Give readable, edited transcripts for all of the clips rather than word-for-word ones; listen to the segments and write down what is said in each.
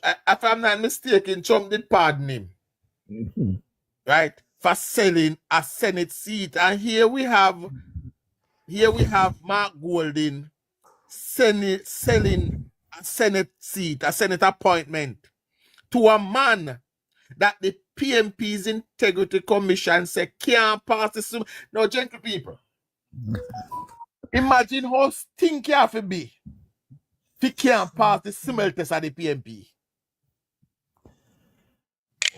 if I'm not mistaken, Trump did pardon him, right, for selling a Senate seat. And here we have Mark Golding selling a Senate seat, a Senate appointment to a man that the PMP's Integrity Commission say can't pass the Now, gentle people, imagine how stinky have to be if he can't pass the smell test at the PMP.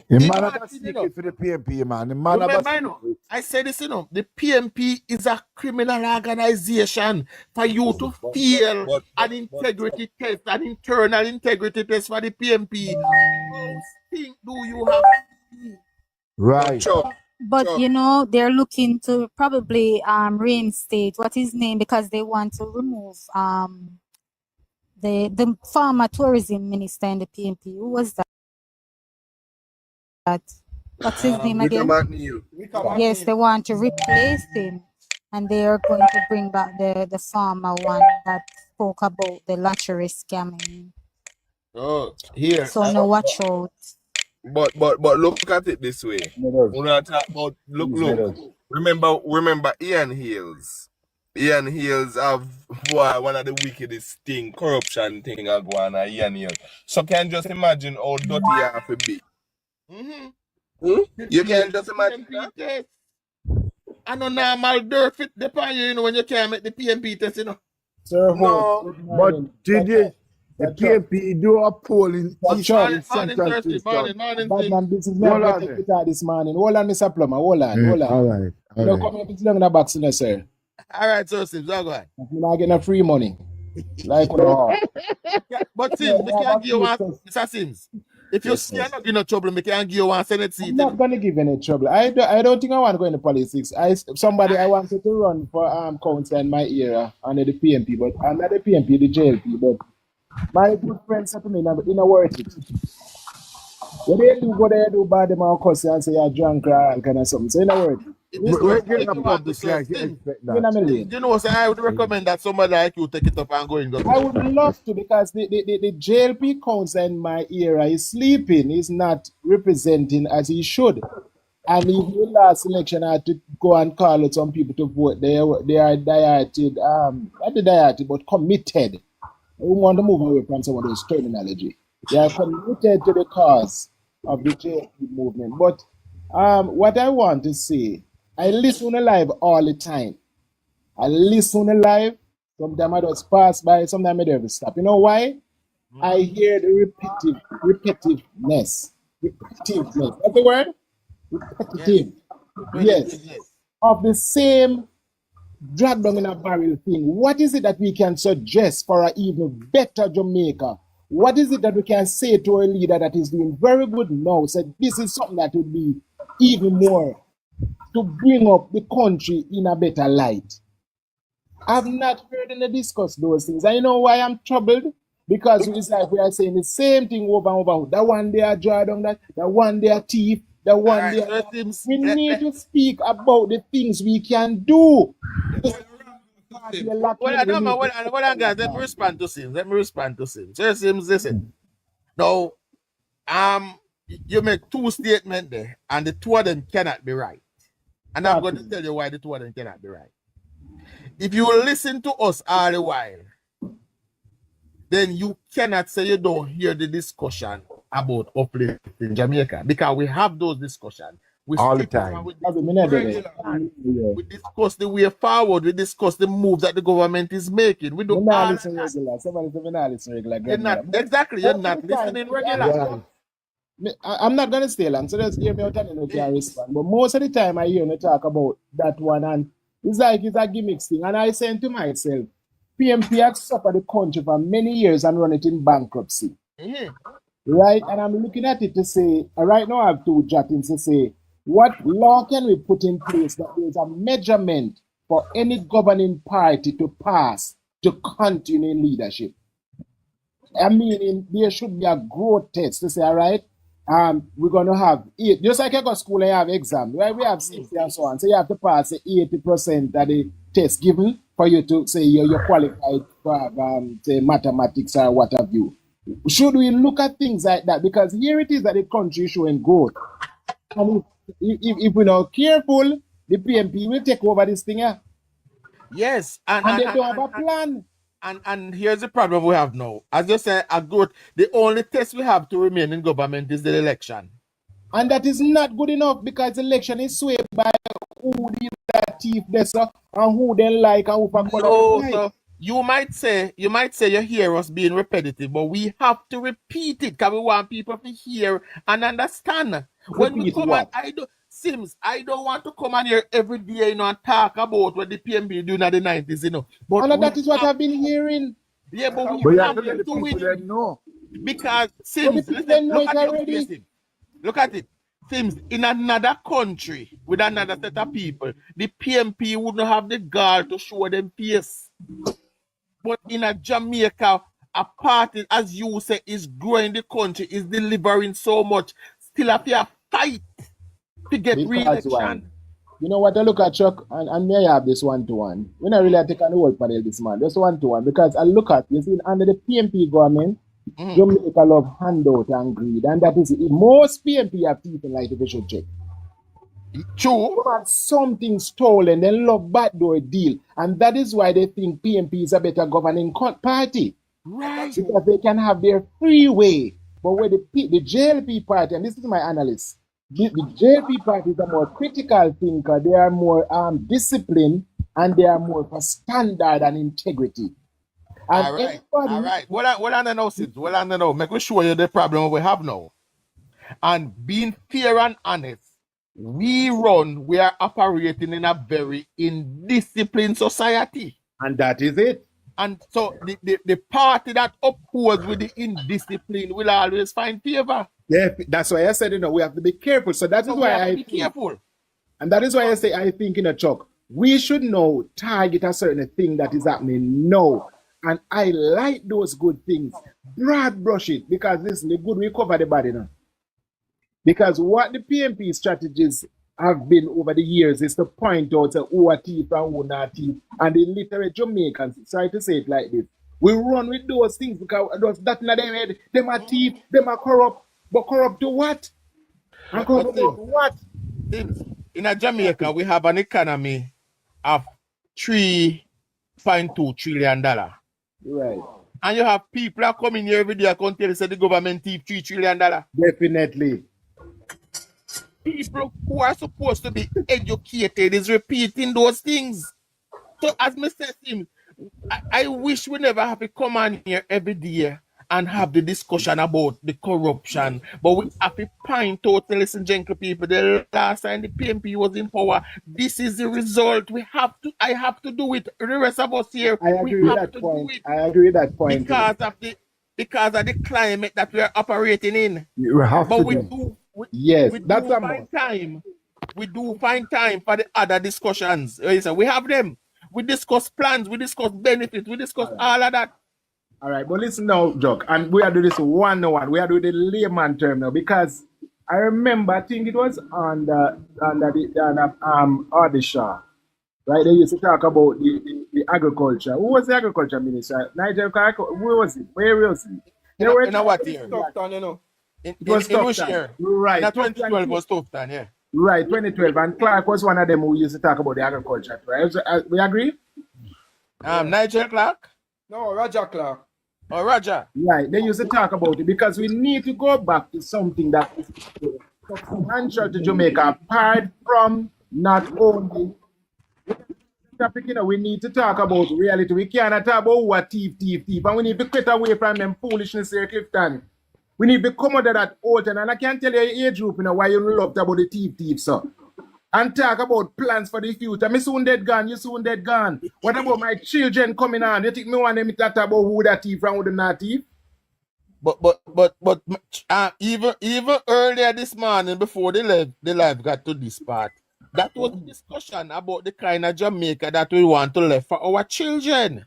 The man is sneaky for the PMP, man. The man Remember, I said this, the PMP is a criminal organization for you to fail an integrity test, an internal integrity test for the PMP. How stink do you have to be? Right. But you know, they're looking to probably reinstate what his name because they want to remove the former tourism minister in the PMP. Who was that? What's his name again? Yes, they want to replace him, and they are going to bring back the former one that spoke about the lottery scamming. Oh, here. So no, watch out. But look at it this way. We're not talking about look. Remember Ian Hills. Ian Hills have one of the wickedest thing, corruption thing I go on Ian Hills. So can you just imagine how dirty you have to be? You can just imagine that? I know normal dirt fit the pan you know when you can't make the PMP test, you know. Sir, no, but did you? The PMP do a poll in Morning, this is me this morning. Hold on, Mr. Plummer. Hold on. All right. No, come up long in the box, sir. All right, so Sims, I'll go ahead. You're not getting a free money. Like, but Sims, we can't give you one, Mr. Sims. If you're not in no trouble, we can't give you one Senate seat. I'm not going to give any trouble. I don't think I want to go into politics. I wanted to run for council in my area under the PMP, but I'm not the PMP, the JLP, but my good friend said to me, in a worth it. What they do bad, them all cuss and say you're drunk or all kind of something. So in a word. You know what I would recommend that somebody like you take it up and go in. I would love to, because the JLP council in my area is sleeping, is not representing as he should. And if the last election I had to go and call out some people to vote, they are dieted, not dieted, but committed. We want to move away from some of those terminology. They are committed to the cause of the JLP movement. But what I want to say, I listen live all the time. I listen live. Sometimes I just pass by, sometimes I don't stop. You know why? I hear the repetitiveness. Repetitiveness. That's the word? Repetitive. Yes. Of the same drag down in a barrel thing. What is it that we can suggest for an even better Jamaica? What is it that we can say to a leader that is doing very good now? So this is something that would be even more to bring up the country in a better light. I've not heard any discuss those things. And you know why I'm troubled? Because it's like we are saying the same thing over and over. That one day I draw down that one day a thief, that one day we need to speak about the things we can do. Well, guys, let me respond to Sims. So Sims, listen. Now, you make two statements there, and the two of them cannot be right. And I'm going to tell you why the two of them cannot be right. If you listen to us all the while, then you cannot say you don't hear the discussion about uplifting Jamaica, because we have those discussions. All the time. We discuss the way forward. We discuss the move that the government is making. We don't listen regular. Somebody said we're not listening regular. You're not listening regular. I'm not going to stay long, so just hear me out and you can respond. But most of the time I hear you talk about that one, and it's like it's a gimmick thing. And I say to myself, PMP has suffered the country for many years and run it in bankruptcy. Right? And I'm looking at it to say, right now I have two jottings to say, what law can we put in place that there is a measurement for any governing party to pass to continue in leadership? I mean, there should be a growth test to say, all right, we're going to have 8. Just like I go to school and you have exam, right? We have 60 and so on. So you have to pass the 80% of the test given for you to say you're qualified for say mathematics or what have you. Should we look at things like that? Because here it is that the country is showing growth. And if we're not careful, the PMP will take over this thing. Yes, And they don't have a plan. And here's the problem we have now. As you say, a growth. The only test we have to remain in government is the election. And that is not good enough because election is swayed by who the thief this and who they like and who for No, so you might say you hear us being repetitive, but we have to repeat it because we want people to hear and understand. When we come what? and I don't want to come on here every day, and talk about what the PMB doing in the 90s, But and that is what I've been hearing. Yeah, but we But you have have to let the to people that know. because But the people know it already. Look at it. Sims, in another country with another set of people, the PMP wouldn't have the gall to show them face. But in a Jamaica, a party, as you say, is growing the country, is delivering so much. Still have to fight to get re-election. You know what I look at, Chuck, and may I have this one-to-one. We're not really taking the whole panel this man, just one-to-one. Because I look at, you see, under the PMP government, Jamaica love handout and greed. And that is it. Most PMP have teeth like if you should check. True. They have something stolen, they love backdoor deal. And that is why they think PMP is a better governing party. Right. Because they can have their free way. But with the JLP party, and this is my analysis, the JLP party is a more critical thinker. They are more disciplined and they are more for standard and integrity. And all right. Well, I know, Sid. Well, I know. Make me show you the problem we have now. And being fair and honest, we are operating in a very indisciplined society. And that is it. And so the party that upholds with the indiscipline will always find favor. Yeah, that's why I said, we have to be careful. So that is why I be careful. And that is why I say, I think, Chuck, we should know, target a certain thing that is happening now. And I like those good things. Broad brush it, because listen, the good will cover the body now. Because what the PMP strategies have been over the years is to point out who are thief and who not thief. And the literate Jamaicans, sorry to say it like this, we run with those things because that in their head, them are thief, them are corrupt. But corrupt to what? And corrupt to what? In Jamaica, we have an economy of $3.2 trillion. Right. And you have people are coming here every day and tell you the government thief $3 trillion. Definitely. People who are supposed to be educated is repeating those things. So as Mr. Sim, I wish we never have to come on here every day and have the discussion about the corruption. But we have to point out, listen, gentle people, the last time the PMP was in power, this is the result. I have to do it. The rest of us here, I agree with that point. I agree with that point. Because of the climate that we are operating in. You have but to we do. do. That's a find time. We do find time for the other discussions. We have them. We discuss plans. We discuss benefits. We discuss all of that. All right, but listen now, Jock, and we are doing this one-on-one. We are doing the layman term now because I remember, I think it was on the Odisha, right? They used to talk about the agriculture. Who was the agriculture minister? Nigel Clark. Who was it? Where was he? They were in what year? It was Usher. Right. In 2012 was Tufton, yeah. Right, 2012. And Clark was one of them who used to talk about the agriculture, right? We agree? Nigel Clark? No, Roger Clark. Oh, Roger. Right, they used to talk about it because we need to go back to something that is substantial to Jamaica, apart from not only topic, we need to talk about reality. We cannot talk about what thief, and we need to get away from them foolishness here, Clifton. We need to come out of that old and I can't tell you age group, why you love about the thief, so. And talk about plans for the future. Me soon dead gone, you soon dead gone. What about my children coming on? You think me want them to talk about who that thief and who the not thief? But even earlier this morning before the live got to this part, that was a discussion about the kind of Jamaica that we want to leave for our children.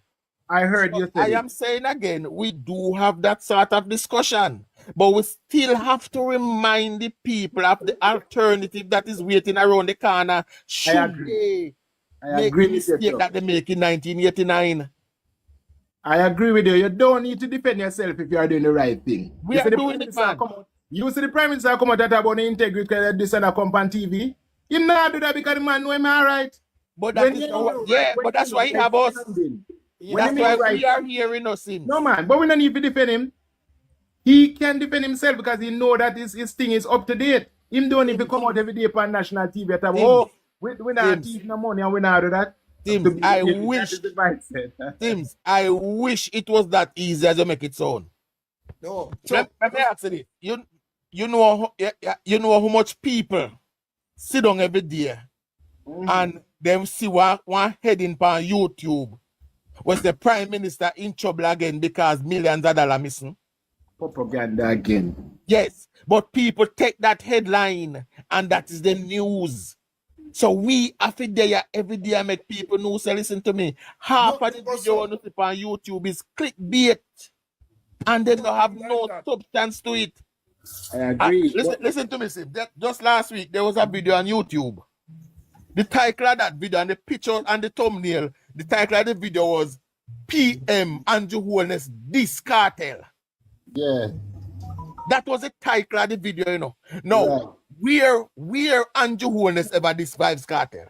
I heard you say I am saying again, we do have that sort of discussion, but we still have to remind the people of the alternative that is waiting around the corner. Should they make the mistake that they make in 1989? I agree with you. You don't need to defend yourself if you are doing the right thing. We are doing it, man. You see the Prime Minister come out that about the integrity of this and a come on TV. He not do that because the man know him all right. But that's why he have us. That's why we are hearing us him. No, man, but we don't need to defend him. He can defend himself because he know that his thing is up to date. Him don't need to come out every day on national TV at we not thief no money and we not do that. Tims, I wish it was that easy as you make it sound. No. Let me ask you, you know how much people sit down every day and them see one heading on YouTube was the Prime Minister in trouble again because millions of dollars missing. Propaganda again. Yes, but people take that headline and that is the news. So we have to there every day make people know. So listen to me. Half of the video on YouTube is clickbait, and they don't have no substance to it. I agree. Listen to me, Sim. Just last week there was a video on YouTube. The title of that video and the picture and the thumbnail. The title of the video was PM Andrew Holness This Cartel. Yeah. That was the title of the video, you know. Now, where Andrew Holness ever this Vibes Cartel?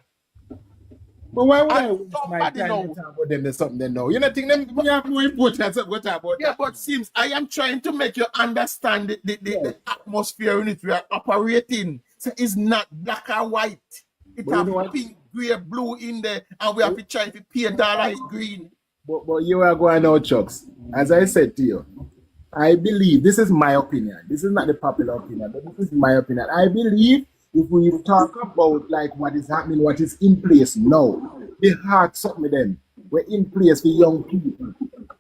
But why would I waste my time to talk about them? There's something they know. You know, think them we have no importance about that. Yeah, but seems I am trying to make you understand the atmosphere in which we are operating. So it's not black or white. It has pink, gray, blue in there, and we have to try to paint all light green. But you are going out, Chucks. As I said to you, I believe, this is my opinion. This is not the popular opinion, but this is my opinion. I believe if we talk about like what is happening, what is in place now, the heart something with them. We're in place for young people.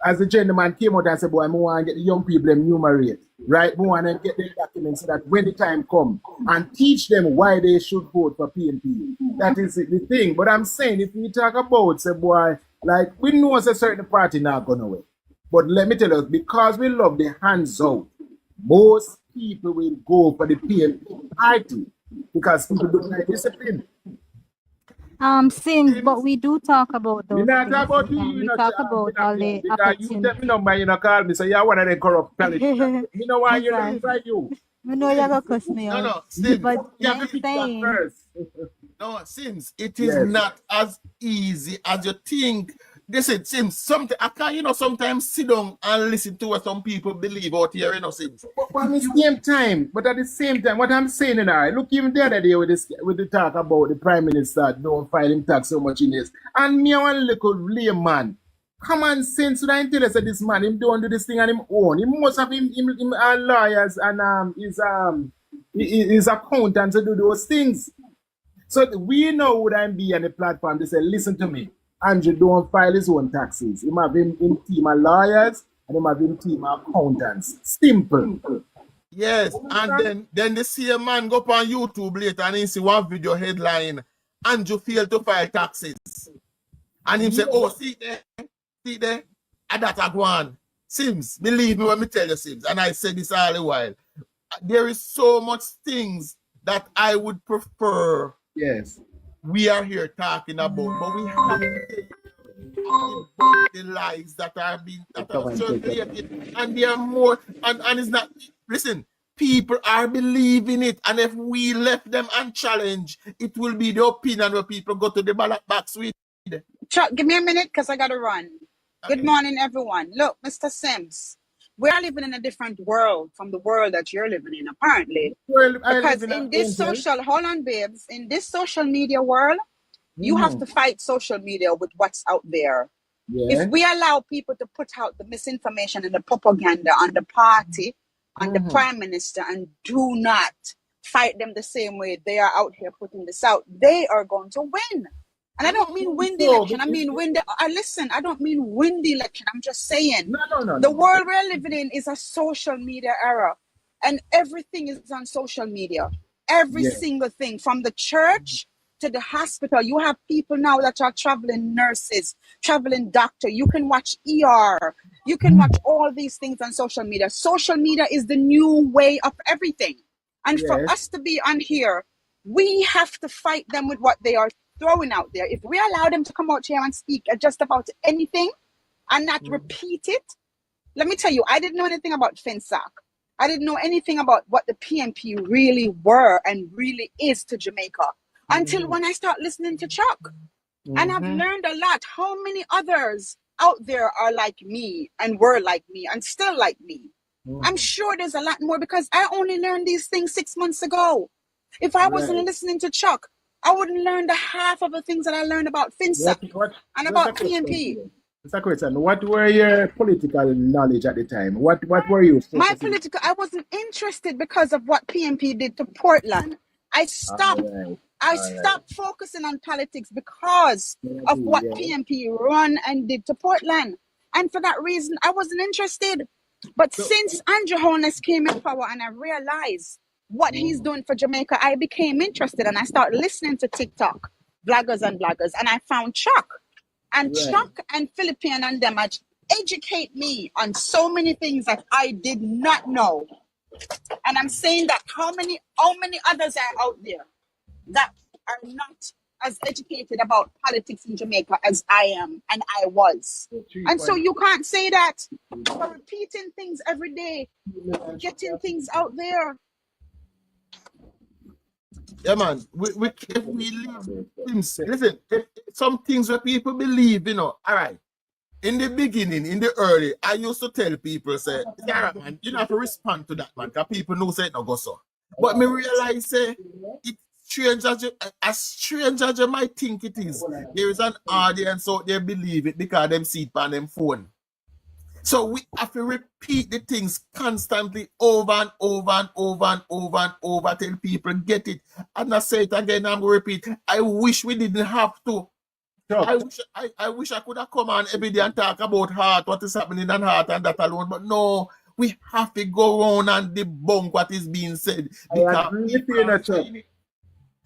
As the gentleman came out and said, boy, I want to get the young people enumerate, right? I want to get their documents so that when the time comes and teach them why they should vote for PNP. That is the thing. But I'm saying if we talk about, say, boy, like we know a certain party not going away. But let me tell you, because we love the hands out, most people will go for the PNP party because people don't like discipline. Sims, but we do talk about those. We not talk about you. We talk about all the opportunities. You tell me number, you know, call me, so you're one of the corrupt politicians. You know why you're not like you. We know you're going to cuss me out. No, Sims, but you have to that first. No, Sims, it is not as easy as you think. Listen, Sims, sometimes I can, you know, sometimes sit down and listen to what some people believe out here, you know, Sims. But at the same time, what I'm saying now, look, even the other day with the talk about the Prime Minister don't file him tax so much in this. And me one little layman, common sense would I tell us that this man, him don't do this thing on him own. He must have him lawyers and his accountants to do those things. So we know would I be on the platform, they say, listen to me. Andrew don't file his own taxes. He have him team of lawyers and he have him team of accountants. Simple. Yes, and then the same man go up on YouTube later and he see one video headline, Andrew failed to file taxes. And him say, oh, see there, and that a go on. Sims, believe me when me tell you, Sims, and I say this all the while, there is so much things that I would prefer. Yes. We are here talking about, but we have to take the lies that are circulated, and there are more, and it's not, listen, people are believing it, and if we left them unchallenged, it will be the opinion where people go to the ballot box with. Chuck, give me a minute because I got to run. Okay. Good morning, everyone. Look, Mr. Sims, we are living in a different world from the world that you're living in, apparently. Because in this social, hold on, babes, in this social media world, you have to fight social media with what's out there. Yeah. If we allow people to put out the misinformation and the propaganda on the party, on the Prime Minister, and do not fight them the same way they are out here putting this out, they are going to win. And I don't mean win the election. I mean win the. Listen, I don't mean win the election. I'm just saying. No. The world we're living in is a social media era, and everything is on social media. Every single thing, from the church to the hospital. You have people now that are traveling nurses, traveling doctor. You can watch ER. You can watch all these things on social media. Social media is the new way of everything. And for us to be on here, we have to fight them with what they are throwing out there. If we allow them to come out here and speak at just about anything, and not repeat it. Let me tell you, I didn't know anything about FinSAC. I didn't know anything about what the PNP really were and really is to Jamaica until when I start listening to Chuck. And I've learned a lot. How many others out there are like me and were like me and still like me? I'm sure there's a lot more because I only learned these things 6 months ago. If I wasn't listening to Chuck, I wouldn't learn the half of the things that I learned about FinSAC and about PNP. Mr. Question, what were your political knowledge at the time? What were you focusing? I wasn't interested because of what PNP did to Portland. I stopped focusing on politics because of what PNP run and did to Portland. And for that reason, I wasn't interested. But since Andrew Holness came in power and I realized what he's doing for Jamaica, I became interested and I started listening to TikTok, bloggers, and I found Chuck. And Chuck and Philippine and them educate me on so many things that I did not know. And I'm saying that how many others are out there that are not as educated about politics in Jamaica as I am and I was. And so you can't say that for repeating things every day, getting things out there. Yeah, man. If we leave things, listen, if some things where people believe, all right. In the beginning, in the early, I used to tell people, say, yeah, man, you don't have to respond to that, man, because people know say it no go so. But me realize, say, it's strange as you might think it is. There is an audience out there believe it because them see it on them phone. So we have to repeat the things constantly over and over and over and over and over till people get it. And I say it again, I'm going to repeat. I wish we didn't have to. I wish I could have come on every day and talk about heart, what is happening in heart and that alone. But no, we have to go around and debunk what is being said. I agree with you, Chuck.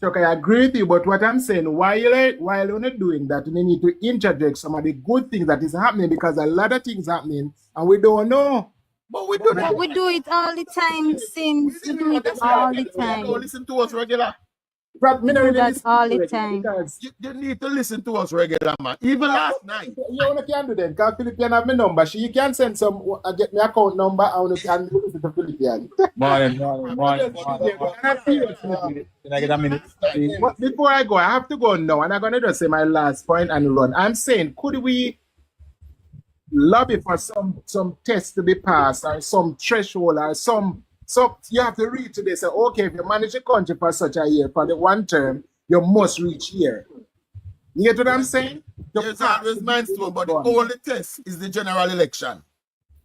Chuck, I agree with you, but what I'm saying, while you're not doing that, you need to interject some of the good things that is happening because a lot of things happening and we don't know. But we do that. We do it all the time, Sims. We do it all the time. Don't listen to us regular. We do that all the time. You need to listen to us regular, man. Even last night. You only can do that because Philippine have my number. She can send some, get my account number, I want to listen to Philippine. Morning. Can I get a minute? But before I go, I have to go now, and I'm going to just say my last point and run. I'm saying, could we lobby for some tests to be passed or some threshold or some... So you have to reach to this. Say, okay, if you manage a country for such a year, for the one term, you must reach here. You get what I'm saying? There's always milestone, but the only test is the general election.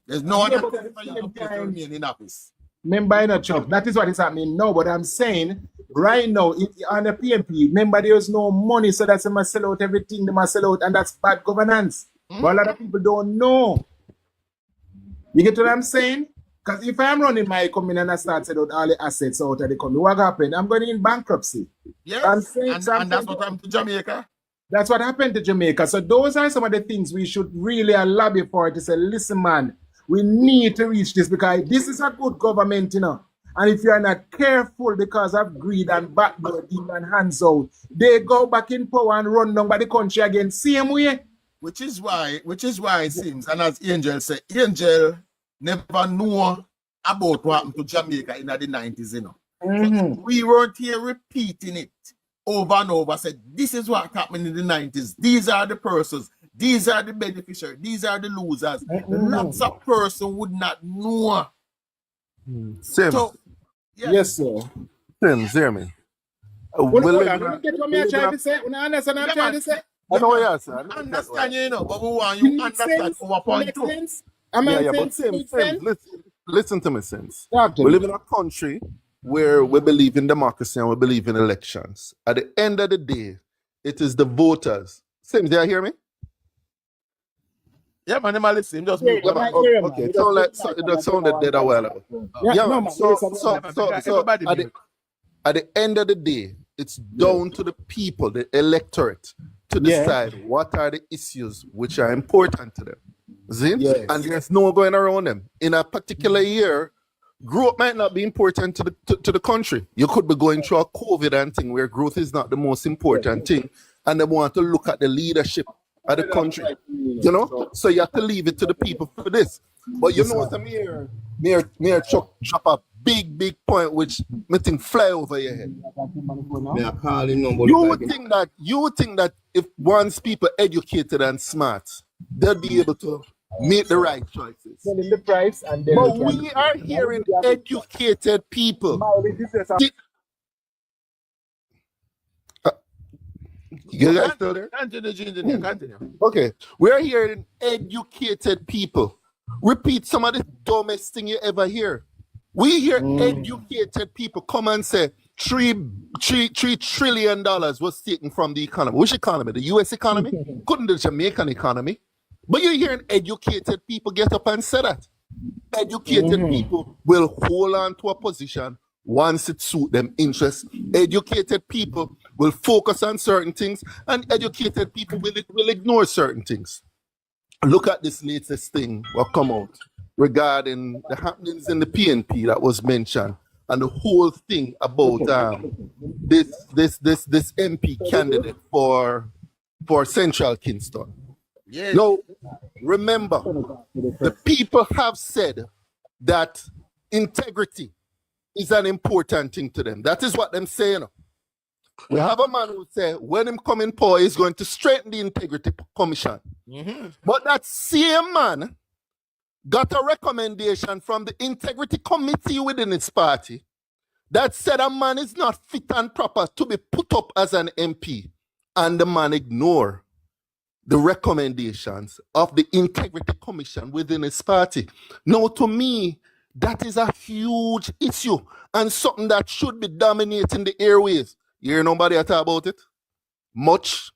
There's no other test for you to remain in office. Remember, Chuck, that is what is happening now. But I'm saying, right now, on the PNP, remember there's no money, so that's they must sell out everything, they must sell out, and that's bad governance. But a lot of people don't know. You get what I'm saying? Because if I'm running my company and I start selling out all the assets out of the company, what happened? I'm going in bankruptcy. Yes, and that's what happened to Jamaica. That's what happened to Jamaica. So those are some of the things we should really lobby for to say, listen, man, we need to reach this because this is a good government, And if you are not careful because of greed and backbiting and hands out, they go back in power and run down by the country again, same way. Which is why it seems, and as Angel said, Angel never knew about what happened to Jamaica in the 90s, So we weren't here repeating it over and over, said, this is what happened in the 90s. These are the persons. These are the beneficiaries. These are the losers. Lots of person would not know. Sims. So, yes, sir. Sims, hear me. I know, yes, sir. I understand, but we want you to understand our point too. But Sims, listen to me, Sims. We live in a country where we believe in democracy and we believe in elections. At the end of the day, it is the voters. Sims, do you hear me? Yeah, man, I'm listening. Just mute. Okay, it sounded dead a while ago. So at the end of the day, it's down to the people, the electorate, to decide what are the issues which are important to them. See? Yes. And there's no going around them. In a particular year, growth might not be important to the country. You could be going through a COVID and thing where growth is not the most important thing. And they want to look at the leadership of the country. You know? So you have to leave it to the people for this. But you know, some Mayor Chuck drop a big point which me think fly over your head. You would think that if once people educated and smart, they'll be able to make the right choices. The price and then but we are hearing educated people. You guys still there? Continue. Okay. We're hearing educated people repeat some of the dumbest thing you ever hear. We hear educated people come and say $3 trillion was taken from the economy. Which economy? The US economy? Couldn't the Jamaican economy? But you're hearing educated people get up and say that. Educated people will hold on to a position once it suits them interests. Educated people will focus on certain things, and educated people will ignore certain things. Look at this latest thing what come out regarding the happenings in the PNP that was mentioned, and the whole thing about this MP candidate for Central Kingston. Yes. Now, remember, the people have said that integrity is an important thing to them. That is what them saying. We have a man who say when him come in power, he's going to strengthen the Integrity Commission. But that same man got a recommendation from the Integrity Committee within his party that said a man is not fit and proper to be put up as an MP. And the man ignore the recommendations of the Integrity Commission within his party. Now, to me, that is a huge issue and something that should be dominating the airways. You hear nobody talk about it? Much?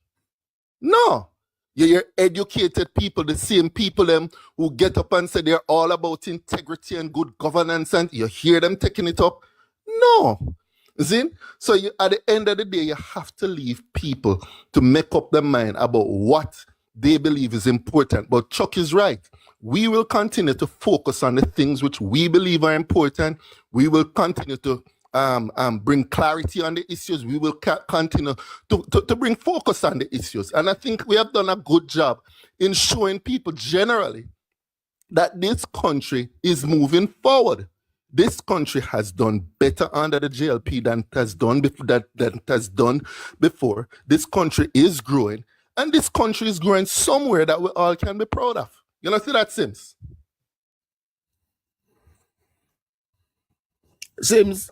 No. You hear educated people, the same people them who get up and say they're all about integrity and good governance, and you hear them taking it up? No. See? So at the end of the day, you have to leave people to make up their mind about what they believe is important. But Chuck is right. We will continue to focus on the things which we believe are important. We will continue to bring clarity on the issues. We will continue to bring focus on the issues. And I think we have done a good job in showing people generally that this country is moving forward. This country has done better under the JLP than it has done before. This country is growing, and this country is growing somewhere that we all can be proud of. You know, see that, Sims? Sims,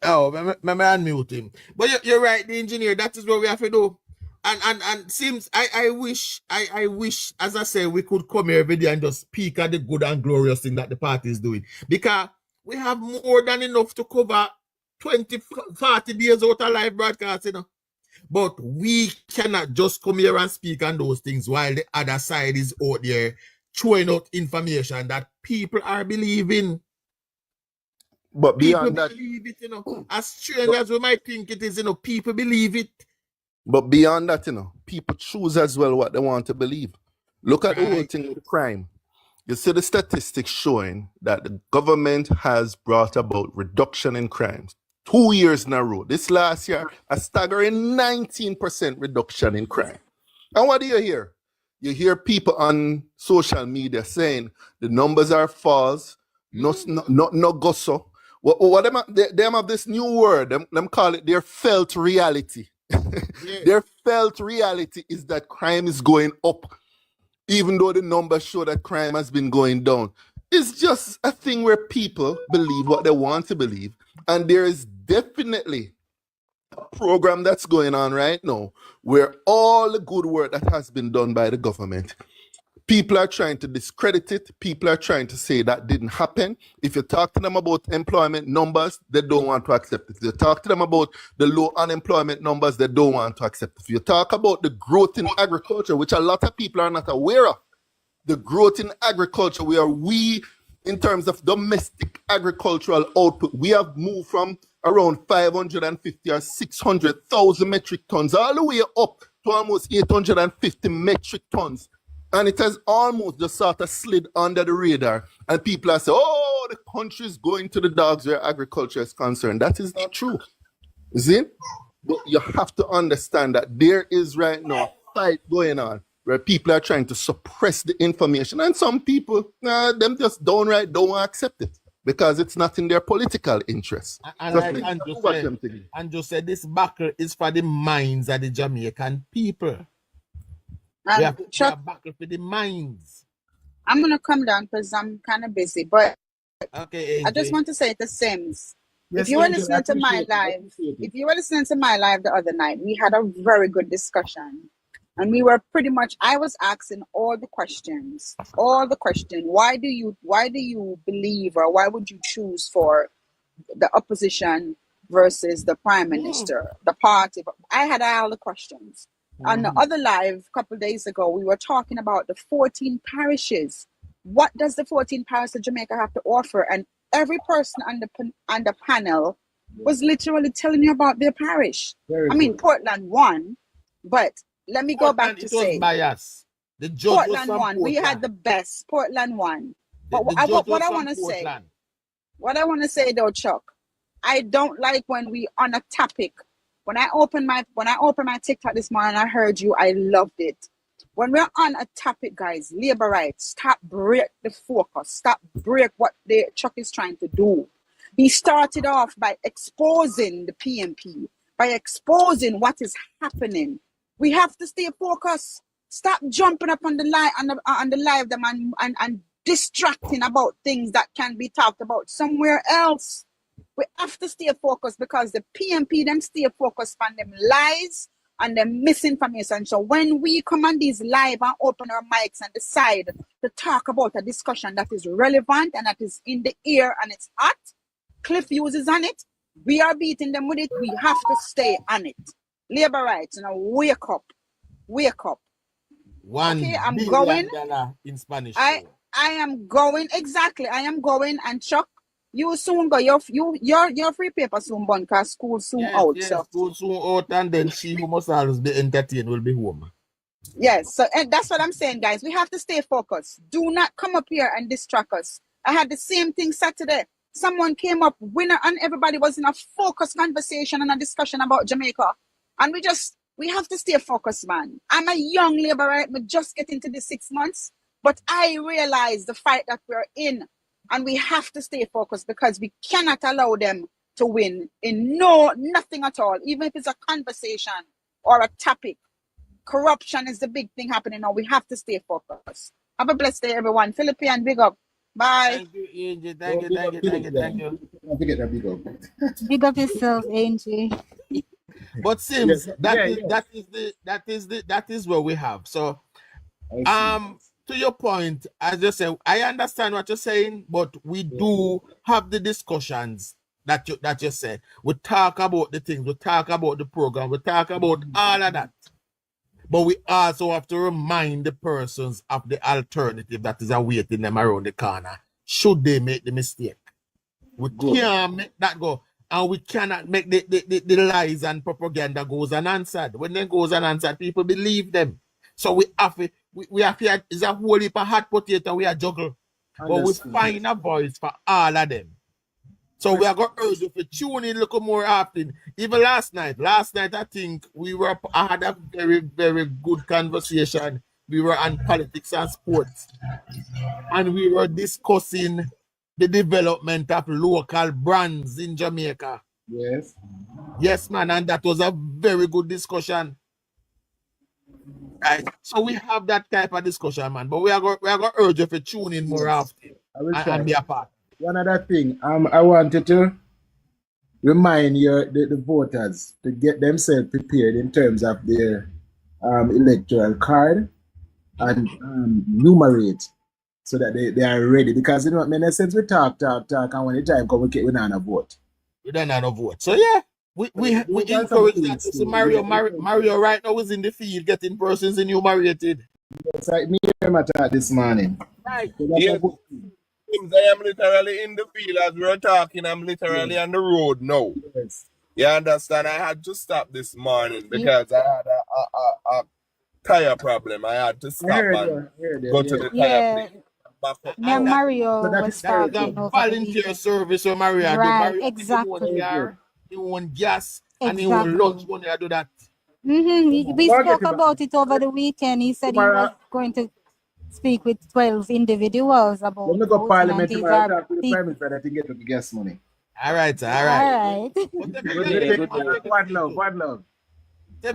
oh, my man mute him. But you're right, the engineer, that is what we have to do. And Sims, I wish, as I say, we could come here every day and just speak at the good and glorious thing that the party is doing. Because we have more than enough to cover 20, 40 days out of live broadcast, you know. But we cannot just come here and speak on those things while the other side is out there throwing out information that people are believing. But beyond people that, believe it, you know. As strange as we might think it is, you know, people believe it. But beyond that, you know, people choose as well what they want to believe. Look at the whole thing with crime. You see the statistics showing that the government has brought about reduction in crimes 2 years in a row. This last year, a staggering 19% reduction in crime. And what do you hear? You hear people on social media saying the numbers are false, no gosso. What them have this new word, them call it their felt reality. Their felt reality is that crime is going up, even though the numbers show that crime has been going down. It's just a thing where people believe what they want to believe. And there is definitely a program that's going on right now where all the good work that has been done by the government, people are trying to discredit it. People are trying to say that didn't happen. If you talk to them about employment numbers, they don't want to accept it. If you talk to them about the low unemployment numbers, they don't want to accept it. If you talk about the growth in agriculture, which a lot of people are not aware of, the growth in agriculture, where we, in terms of domestic agricultural output, we have moved from around 550 or 600,000 metric tons all the way up to almost 850 metric tons. And it has almost just sort of slid under the radar. And people are saying, oh, the country is going to the dogs where agriculture is concerned. That is not true. See? But you have to understand that there is right now fight going on where people are trying to suppress the information, and some people, them just downright don't accept it because it's not in their political interest. And like Andrew said, this battle is for the minds of the Jamaican people. We have a battle for the minds. I'm gonna come down because I'm kind of busy, but okay, AJ. I just want to say the Sims. Yes, if you were listening to my live, the other night, we had a very good discussion. And we were I was asking all the questions. Why do you believe, or why would you choose for the opposition versus the prime minister, the party? I had all the questions. On the other live a couple of days ago, we were talking about the 14 parishes. What does the 14 parishes of Jamaica have to offer? And every person on the panel was literally telling you about their parish. Portland won, but let me go back to say bias. The judge Portland won. We had the best. Portland won. But what I want to say though, Chuck, I don't like when we on a topic. When I opened my TikTok this morning, I heard you. I loved it. When we're on a topic, guys, labor rights, stop break the focus. Stop break what the Chuck is trying to do. He started off by exposing the PMP, by exposing what is happening. We have to stay focused. Stop jumping up on the live them and distracting about things that can be talked about somewhere else. We have to stay focused because the PMP them stay focused on them lies and them misinformation. So when we come on these live and open our mics and decide to talk about a discussion that is relevant and that is in the air and it's hot, Cliff uses on it, we are beating them with it. We have to stay on it. Labor rights, wake up. Okay, I'm going in Spanish. I am going, exactly. I am going, and Chuck, you soon go. Your free paper soon born because school soon out. Yes, so school soon out, and then she who must always be entertained will be home. Yes, so and that's what I'm saying, guys. We have to stay focused. Do not come up here and distract us. I had the same thing Saturday. Someone came up, winner, and everybody was in a focused conversation and a discussion about Jamaica. And we have to stay focused, man. I'm a young laborer, but just get into the 6 months. But I realize the fight that we're in. And we have to stay focused because we cannot allow them to win in nothing at all. Even if it's a conversation or a topic. Corruption is the big thing happening now. We have to stay focused. Have a blessed day, everyone. Philippine, big up. Bye. Thank you, Angie. Thank you. Don't forget that big up. Big up yourself, Angie. But Sims, that is what we have. So to your point, as you say, I understand what you're saying, but we do have the discussions that you said. We talk about the things, we talk about the program, we talk about all of that. But we also have to remind the persons of the alternative that is awaiting them around the corner, should they make the mistake. We can't make that go. And we cannot make the lies and propaganda goes unanswered. When they goes unanswered, people believe them. So we have here is a whole heap of hot potato we are juggle. But we find a voice for all of them. So we are going to urge you to tune in a little more often. Even last night I think I had a very, very good conversation. We were on politics and sports. And we were discussing the development of local brands in Jamaica. Yes. Yes, man, and that was a very good discussion. Right. So we have that type of discussion, man. But we are going to urge you to tune in more often and be a part. One other thing, I wanted to remind the voters to get themselves prepared in terms of their electoral card and numerate so that they are ready. Because in a sense we talk, and when the time comes, we don't vote. We don't have a vote. So yeah, we encourage that. So Mario right now is in the field getting persons enumerated. It's like me this morning. Right. So yes. I am literally in the field as we're talking. I'm literally on the road now. Yes. You understand? I had to stop this morning because I had a tire problem. I had to stop and go to the tire place. Yeah, Mario was talking over volunteer service for Mario. Right, Mario exactly. He won gas and he won lunch when they do that. We spoke about it over the weekend. He said he was going to speak with 12 individuals about let me go voting, parliament and these tomorrow are talk to the big. prime minister that he get to gas money. All right, sir, all right. One love, one love.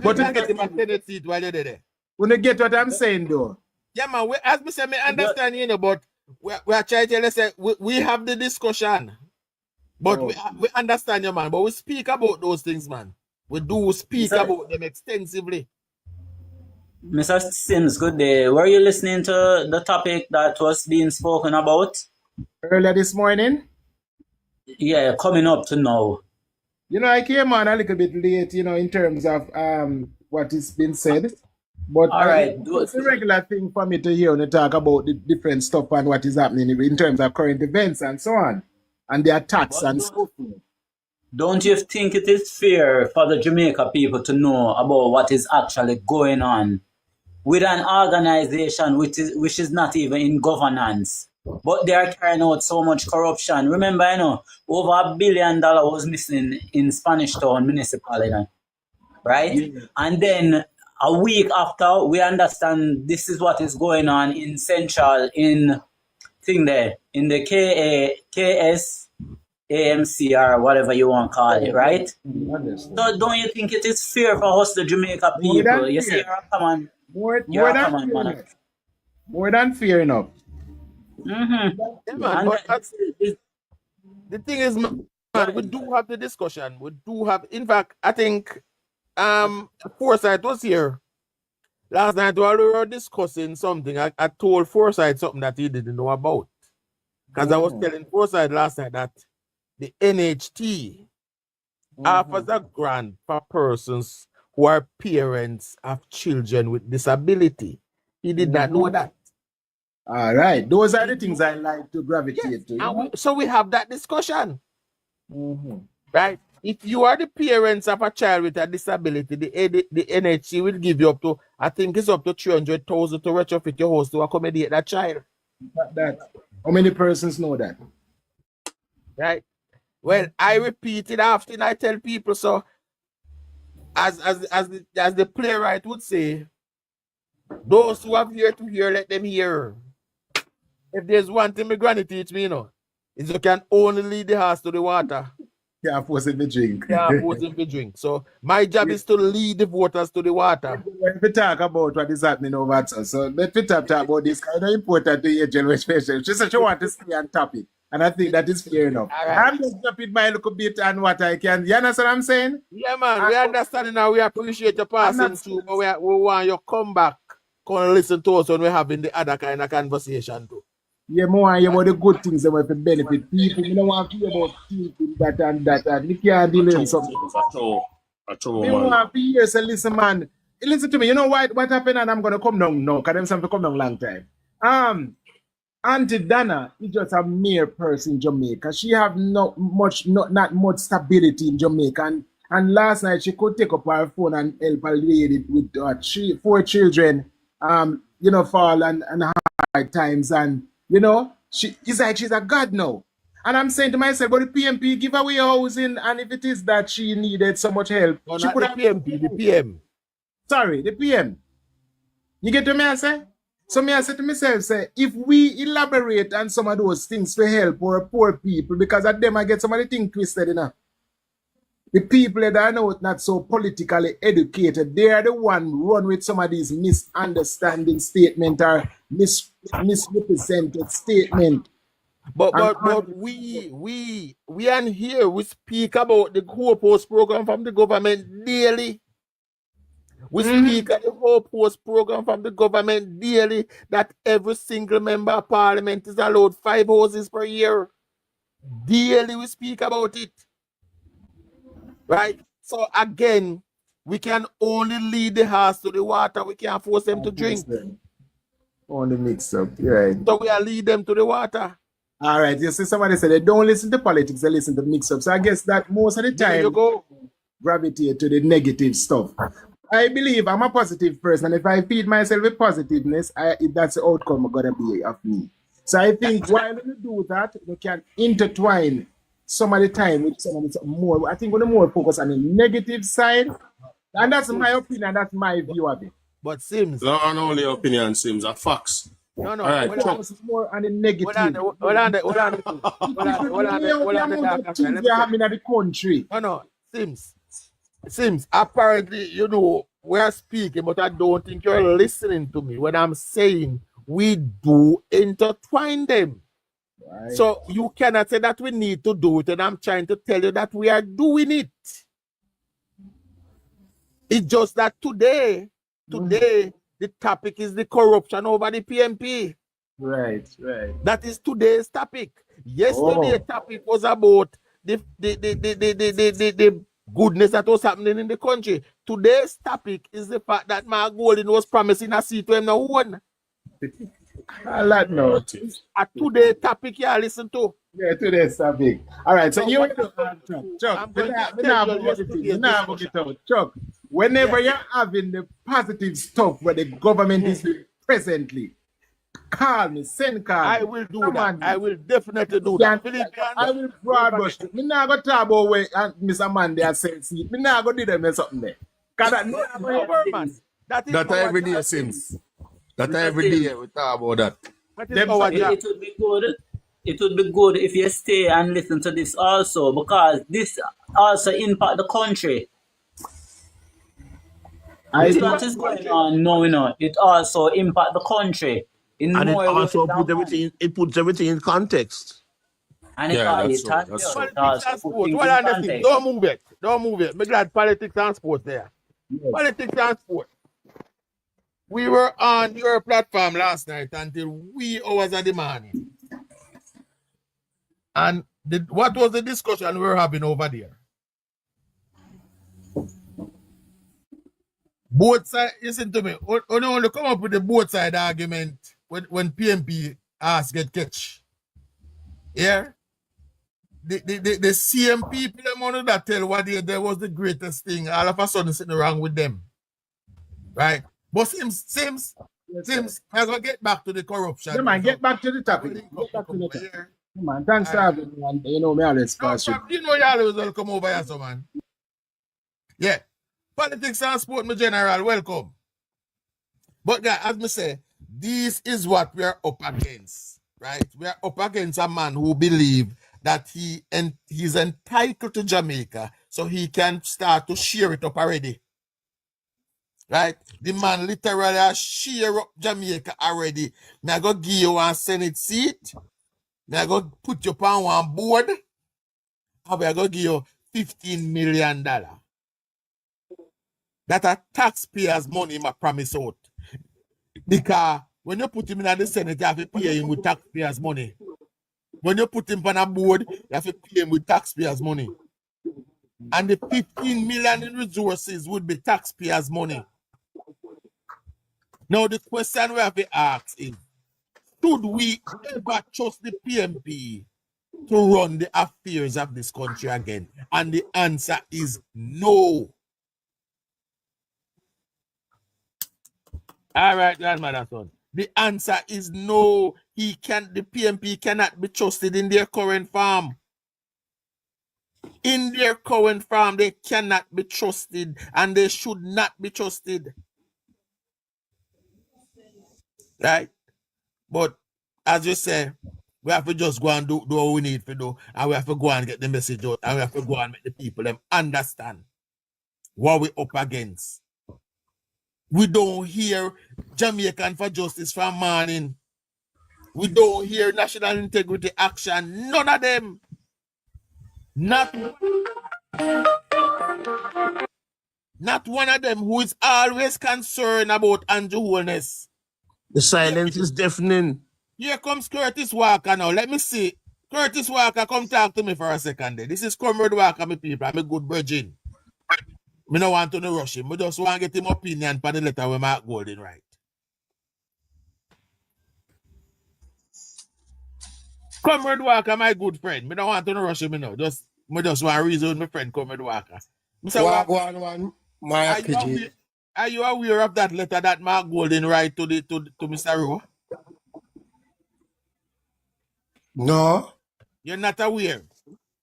But you get him a Senate seat while you're there. When you get what I'm saying, though. Yeah, man, as me say, me understand, you know, but we are trying to say we have the discussion. But we understand you, man. But we speak about those things, man. We do speak about them extensively. Mr. Sims, good day. Were you listening to the topic that was being spoken about? Earlier this morning? Yeah, coming up to now. You know, I came on a little bit late, you know, in terms of what is being said. But it's a regular thing for me to hear when you talk about the different stuff and what is happening in terms of current events and so on. And the attacks and so forth. Don't you think it is fair for the Jamaica people to know about what is actually going on with an organization which is not even in governance, but they are carrying out so much corruption? Remember, you know, over $1 billion was missing in Spanish Town municipality, right? Yeah. And then a week after, we understand this is what is going on in Central, in the KSAMC or whatever you want to call it, right? So don't you think it is fair for us, the Jamaica people? You see, more than fair enough. Yeah, man, but the thing is, man, we do have the discussion. We do have, in fact, I think Forsyth was here last night while we were discussing something. I told Forsyth something that he didn't know about. Because I was telling Forsyth last night that the NHT offers a grant for persons who are parents of children with disability. He did not know that. All right. Those are the things I like to gravitate to. So we have that discussion. Right? If you are the parents of a child with a disability, the NHT will give you up to, I think it's up to 300,000 to retrofit your house to accommodate that child. How many persons know that? Right? Well, I repeat it often. I tell people, so as the playwright would say, those who have ear to hear, let them hear. If there's one thing my granny teach me, you know, is you can only lead the horse to the water. Yeah, force him to drink. Yeah, force him to drink. So my job is to lead the voters to the water. When we talk about what is happening over there, so let me talk about this kind of important to your generation. She said she wants to stay on topic. And I think that is fair enough. Right. I'm just dropping my little bit on what I can. You understand what I'm saying? Yeah, man. We understand now. We appreciate your passing through, but we want you to come back, come and listen to us when we're having the other kind of conversation too. Yeah, more about the good things that will benefit people. We don't want to hear about people that and that. And we can't deal with something. We want to hear, so listen, man. Listen to me. You know what happened? And I'm going to come down now, because them some to come down long time. Auntie Dana is just a mere person in Jamaica. She have not much stability in Jamaica. And last night she could take up her phone and help a lady with 4 children, you know, fall and hard times. And, you know, it's like she's a god now. And I'm saying to myself, but the PMP give away housing, and if it is that she needed so much help, no, she could have the PM. Sorry, the PM. You get to me, I say? So me I said to myself, say, if we elaborate on some of those things to help our poor people, because at them I get some of the things twisted, you know. The people that are not so politically educated, they are the one run with some of these misunderstanding statement or misrepresented statement. But we are here, we speak about the Hope Post program from the government daily. We speak at the Hope Post program from the government daily that every single member of parliament is allowed 5 houses per year. Daily we speak about it. Right? So again, we can only lead the horse to the water. We can't force them to drink. Only mix up, right. So we are lead them to the water. All right, you see somebody said they don't listen to politics, they listen to mix up. So I guess that most of the time you go. Gravitate to the negative stuff. I believe I'm a positive person, and if I feed myself with positiveness, that's the outcome gonna be of me. So I think while we do that, we can intertwine some of the time with some of the more. I think we're more focused on the negative side And that's my opinion. That's my view of it. But Sims. Not only opinion, Sims, are facts. No. All right, It's more on the negative. Hold on the things they have in the country. No. Sims, apparently, you know, we're speaking, but I don't think you're listening to me when I'm saying we do intertwine them. Right. So you cannot say that we need to do it, and I'm trying to tell you that we are doing it. It's just that today, the topic is the corruption over the PMP. Right. That is today's topic. Yesterday, topic was about the goodness that was happening in the country. Today's topic is the fact that Mark Golden was promising a seat to him now won. I like no. A today topic you listen to. Yeah, today's topic. All right, so you want to Chuck. Chuck, whenever you're having the positive stuff where the government is doing presently, call me, send call. I will do that. I will definitely do that. I will broad brush. Me not go talk about where Mr. Mandy has said seat. Me not go do them something there. That every day, Sims. That every day we talk about that. It would be good. It would be good if you stay and listen to this also, because this also impact the country. What is going on? No, it also impact the country. And it also puts everything in context. And Don't move it. I'm glad politics and sport there. Yes. Politics and sport. We were on your platform last night until wee hours of the morning. And what was the discussion we were having over there? Both sides, listen to me. Only come up with the both side argument when PMP ask get catch. Yeah? The same people them wanted that tell what there was the greatest thing. All of a sudden sitting around with them. Right? But Sims, as we get back to the corruption. Yeah, man, get back to the topic. Man, thanks for having me. And you know, me always pass you. You know, you always will come over here, so man. Yeah. Politics and sport, my general, welcome. But guys, as me say, this is what we are up against, right? We are up against a man who believes that he's entitled to Jamaica, so he can start to share it up already. Right? The man literally share up Jamaica already. Now I go give you one Senate seat. Now I go put you on one board. And I go give you $15 million. That are taxpayers' money, my promise out. Because when you put him in the Senate, you have to pay him with taxpayers' money. When you put him on a board, you have to pay him with taxpayers' money. And the 15 million in resources would be taxpayers' money. Now the question we have to ask is, should we ever trust the PMP to run the affairs of this country again? And the answer is no. All right, grandmother son. The answer is no. The PMP cannot be trusted in their current form. In their current form, they cannot be trusted, and they should not be trusted. Right? But as you say, we have to just go and do what we need to do, and we have to go and get the message out, and we have to go and make the people them understand what we're up against. We don't hear Jamaican for Justice from morning. We don't hear National Integrity Action. None of them. Not one of them who is always concerned about Andrew Holness. The silence is deafening. Here comes Curtis Walker now. Let me see. Curtis Walker, come talk to me for a second. This is Comrade Walker, my people. I'm a good virgin. I don't want to rush him. I just want to get him opinion for the letter where Mark Golden write. Comrade Walker, my good friend. I don't want to rush him, I just want to reason with my friend, Comrade Walker. Are you aware of that letter that Mark Golden write to Mr. Rowe? No. You're not aware?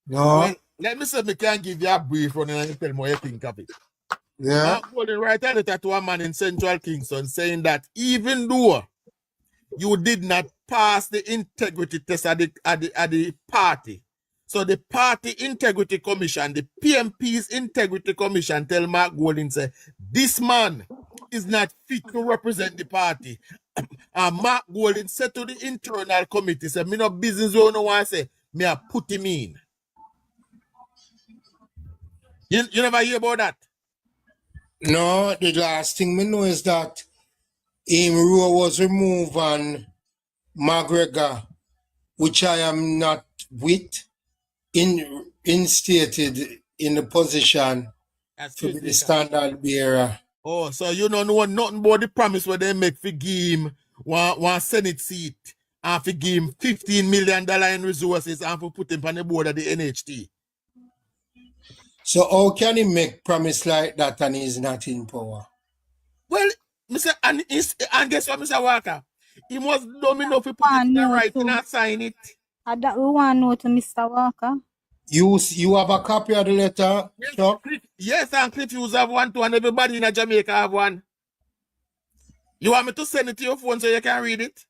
No. Well, let me see if I can give you a brief run and tell me what you think of it. Yeah. Mark Golding write a letter to a man in Central Kingston saying that even though you did not pass the integrity test at the party, so the party integrity commission, the PMP's integrity commission tell Mark Golding say, this man is not fit to represent the party. And Mark Golding said to the internal committee, say, me no business you no want to say, me I put him in. You never hear about that? No, the last thing me know is that Roe was removed and McGregor, which I am not with, instated in the position to be the standard bearer. Oh, so you don't know nothing about the promise where they make for give him one Senate seat and for give him $15 million in resources and for put him on the board of the NHT. So how can he make promise like that and he's not in power? Well, Mr. And guess what, Mr. Walker? He must dumb enough to put it in the writing and sign it. That we want to know to Mr. Walker. You have a copy of the letter, Chuck? Yes, and Cliff, you have one too, and everybody in Jamaica have one. You want me to send it to your phone so you can read it?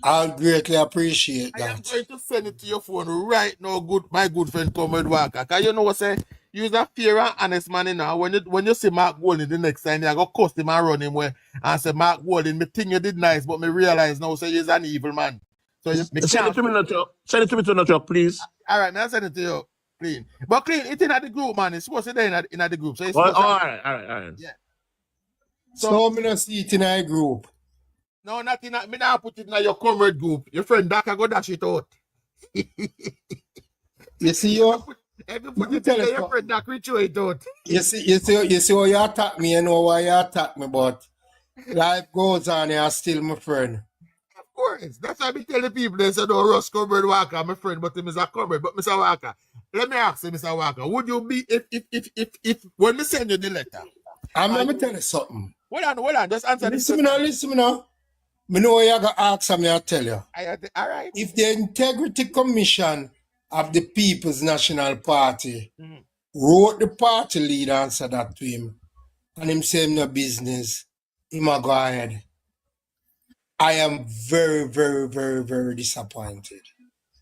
I'll greatly appreciate that. I am going to send it to your phone right now, my good friend Comrade Walker. Because you know what I say? You're a fair and honest man now. When you see Mark Golding the next time, you're going to cuss him and run him where and say, Mark Golding, me think you did nice, but me realize now say he's an evil man. So send it to me now, Chuck. Send it to me to Chuck, please. All right, I'll send it to you, Clean. But Clean, it's in the group, man. It's supposed to be in the group. So it's all right. Yeah. So I'm going to see it in a group. No, not in me now put it in your comrade group. Your friend Daka go dash it out. You see you? If you put it in your friend Daka reach it out. You see how you attack me, you know why you attack me, but life goes on, you're still my friend. Of course. That's why I be telling people they say, no, Russ Comrade Walker, my friend, but him is a comrade. But Mr. Walker, let me ask you, Mr. Walker, would you be if when we send you the letter? Let me tell you something. Hold on, just answer this. Listen me now. I know what you're going to ask me, I'll tell you. All right. If the Integrity Commission of the People's National Party wrote the party leader and said that to him, and him saying no business, he might go ahead. I am very, very, very, very disappointed.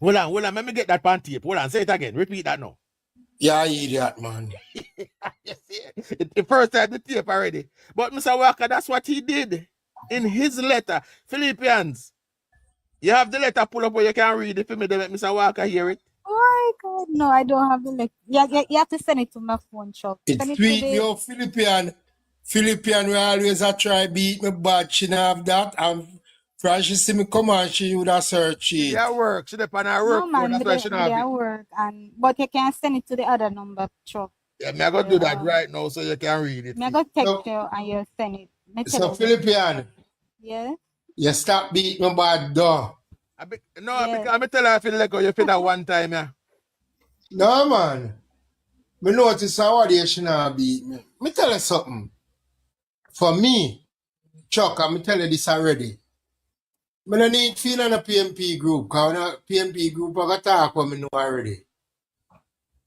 Hold on, let me get that pan tape. Hold on, say it again. Repeat that now. Yeah, idiot, man. You see, the first time the tape already. But Mr. Walker, that's what he did. In his letter, Philippians, you have the letter pull up where you can read it for me to let Mr. Walker hear it. Oh my God, no, I don't have the letter. You have to send it to my phone, Chuck. It's sweet, yo, Philippian, we always a try beat me bad. She don't have that. And when she see me come on, she would have searched it. Yeah, work. She depend on her work. No, man, they work. But you can send it to the other number, Chuck. Yeah, me I go do that right now so you can read it. Me I go text you and you send it. So, Philippian. Yeah? You stop beating me bad, though. Because I'm tell her I feel like you feel that one time, yeah. No, man. Me notice how they shouldn't beat me. Me tell you something. For me, Chuck, I'm tell you this already. I don't need to feel in a PMP group, because in a PMP group, I got to talk what I know already.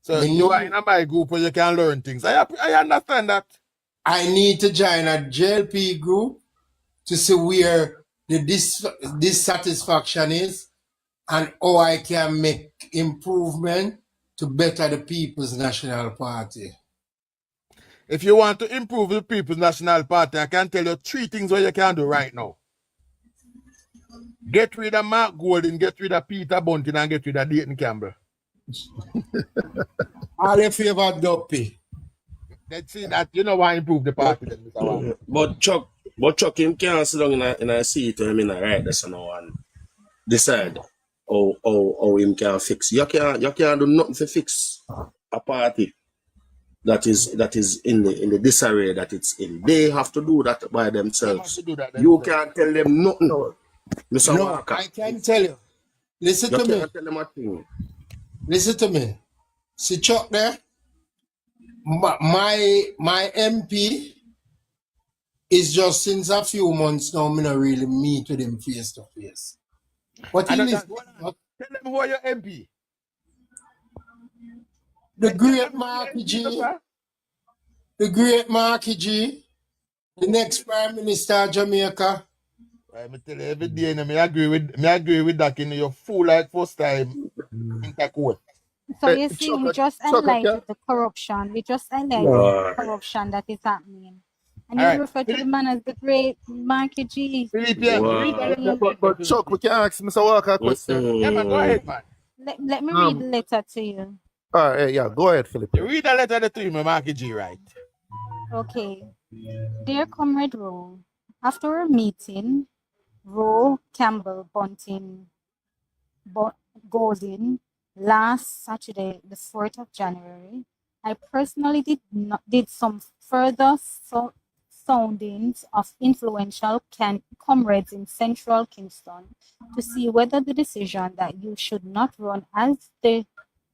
So you are in a my group where you can learn things. I understand that. I need to join a JLP group to see where the dissatisfaction is and how I can make improvement to better the People's National Party. If you want to improve the People's National Party, I can tell you 3 things what you can do right now. Get rid of Mark Golding, get rid of Peter Bunting, and get rid of Dayton Campbell. All in favor of Duppy. Let's see that you know why improve the party then, Mr. Walker. But Chuck him can't sit down in a seat to him in a right this and decide how him can fix. You can't do nothing to fix a party that is in the disarray that it's in. They have to do that by themselves. You can't tell them nothing. Mr. No, Walker. I can tell you. Listen to me. Tell them a thing. Listen to me. See Chuck there? My MP is just since a few months now, me not really meet with him face to face. But he listen. Tell them who are your MP. The great Mark G. the great Marky G, the next Prime Minister of Jamaica. I tell you every day, and I agree with that. You know, you're full like first time intercourse. So you see, we just highlighted the corruption. We just highlighted the corruption that is happening. And you refer to the man as the great Marky G. But Chuck, we can ask Mr. Walker a question. Yeah, man, go ahead, man. Let me read the letter to you. All right, yeah, go ahead, Philip. You read the letter to him, Marky G, right? Okay. Dear Comrade Rowe, after a meeting, Rowe, Campbell, Bunting, Golding, last Saturday, the 4th of January, I personally did some further soundings of influential comrades in central Kingston to see whether the decision that you should not run as the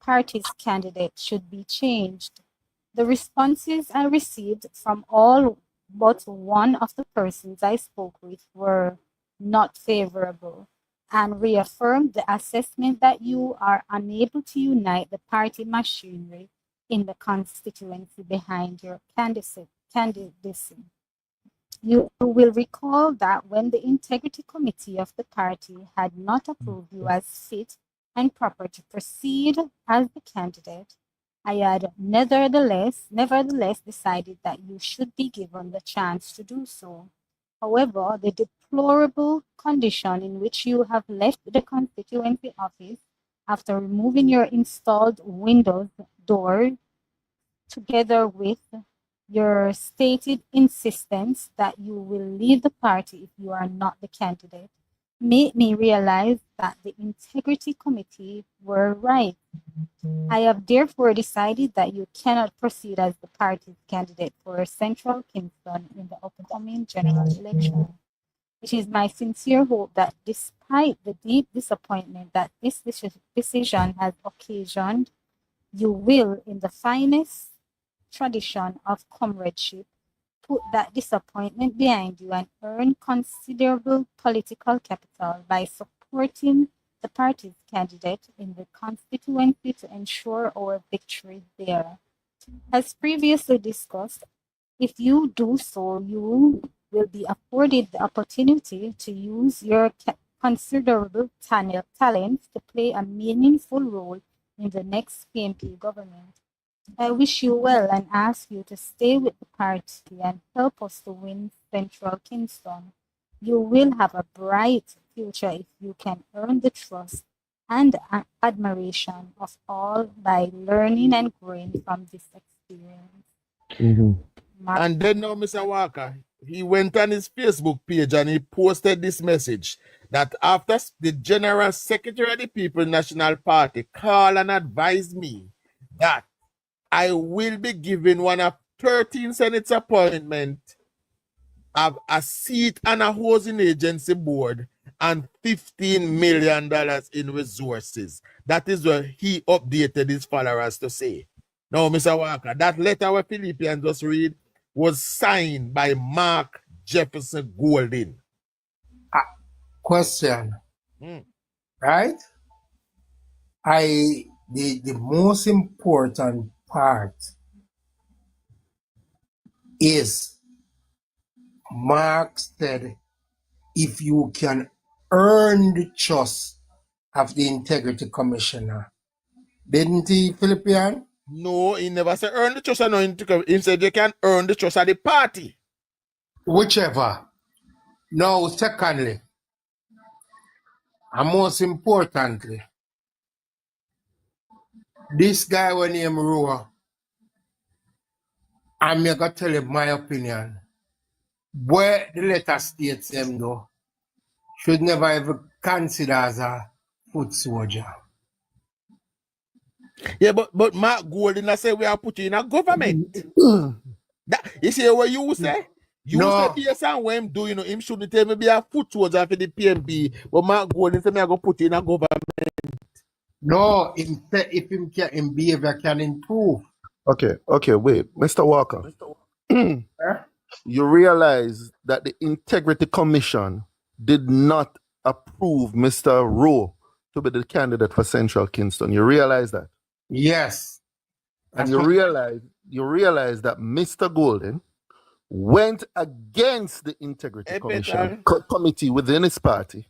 party's candidate should be changed. The responses I received from all but one of the persons I spoke with were not favorable and reaffirmed the assessment that you are unable to unite the party machinery in the constituency behind your candidacy. You will recall that when the Integrity Committee of the party had not approved you as fit and proper to proceed as the candidate, I had nevertheless decided that you should be given the chance to do so. However, the deplorable condition in which you have left the constituency office after removing your installed windows door, together with your stated insistence that you will leave the party if you are not the candidate, made me realize that the Integrity Committee were right. I have therefore decided that you cannot proceed as the party's candidate for Central Kingston in the upcoming general election. It is my sincere hope that despite the deep disappointment that this decision has occasioned, you will, in the finest tradition of comradeship, put that disappointment behind you and earn considerable political capital by supporting the party's candidate in the constituency to ensure our victory there. As previously discussed, if you do so, you will be afforded the opportunity to use your considerable talents to play a meaningful role in the next PMP government. I wish you well and ask you to stay with the party and help us to win Central Kingston. You will have a bright future if you can earn the trust and admiration of all by learning and growing from this experience. And then now, Mr. Walker, he went on his Facebook page and he posted this message that after the General Secretary of the People's National Party called and advised me that I will be given one of 13 Senate appointment of a seat on a housing agency board and $15 million in resources. That is what he updated his followers to say. Now, Mr. Walker, that letter where Philippians just read was signed by Mark Jefferson Golding. Question. Right? The most important part is Mark said if you can earn the trust of the Integrity Commissioner. Didn't he, Philippian? No, he never said earn the trust. He said you can earn the trust of the party. Whichever. Now, secondly, and most importantly, this guy when named Rowe, I'm going to tell you my opinion. Where the letter states him though, should never ever consider as a foot soldier. Yeah, but Mark Golding I say we are putting in a government. That, you see what you say? You say yes, and when him do, you know, him shouldn't tell me be a foot soldier for the PMB, but Mark Golding say me I go put in a government. No, if him behavior can improve. Okay, wait. Mr. Walker. You realize that the Integrity Commission did not approve Mr. Rowe to be the candidate for Central Kingston. You realize that? Yes. And you realize you realize that Mr. Golden went against the Integrity Committee within his party,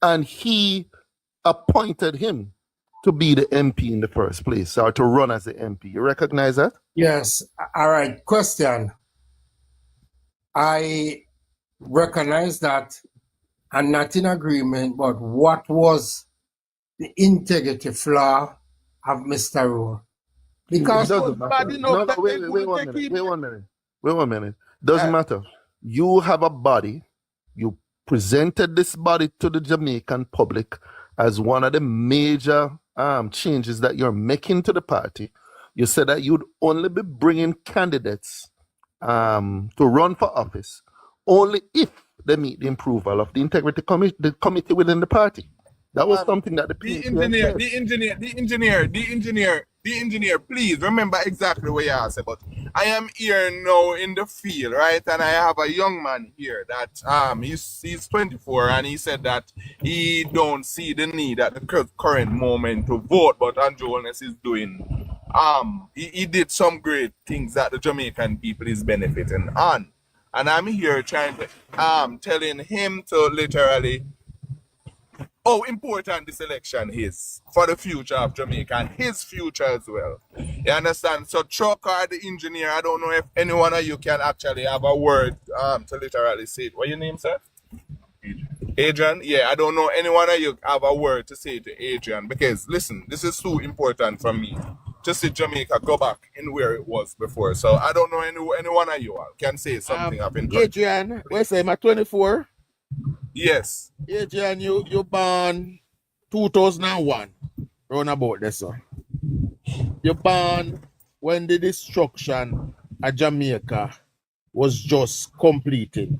and he appointed him to be the MP in the first place, or to run as the MP. You recognize that? Yes. All right. Question. I recognize that I'm not in agreement, but what was the integrity flaw of Mr. Rowe? Because it doesn't matter. No, wait one minute. Doesn't matter. You have a body. You presented this body to the Jamaican public as one of the major changes that you're making to the party. You said that you'd only be bringing candidates to run for office only if they meet the approval of the integrity committee within the party. That was something that the engineer, please remember exactly what you asked about. I am here now in the field, right? And I have a young man here that he's 24, and he said that he don't see the need at the current moment to vote, but Andrew Holness is doing he did some great things that the Jamaican people is benefiting on. And I'm here trying to telling him to literally how important this election is for the future of Jamaica and his future as well. You understand? So Chuck or the engineer, I don't know if any one of you can actually have a word to literally say it. What's your name, sir? Adrian? Yeah, I don't know any one of you have a word to say to Adrian, because listen, this is so important for me to see Jamaica go back in where it was before. So I don't know any one of you all can say something of interest. Adrian, where's I'm 24? Yes. Adrian, you born 2001. Round about this, sir. You born when the destruction of Jamaica was just completing.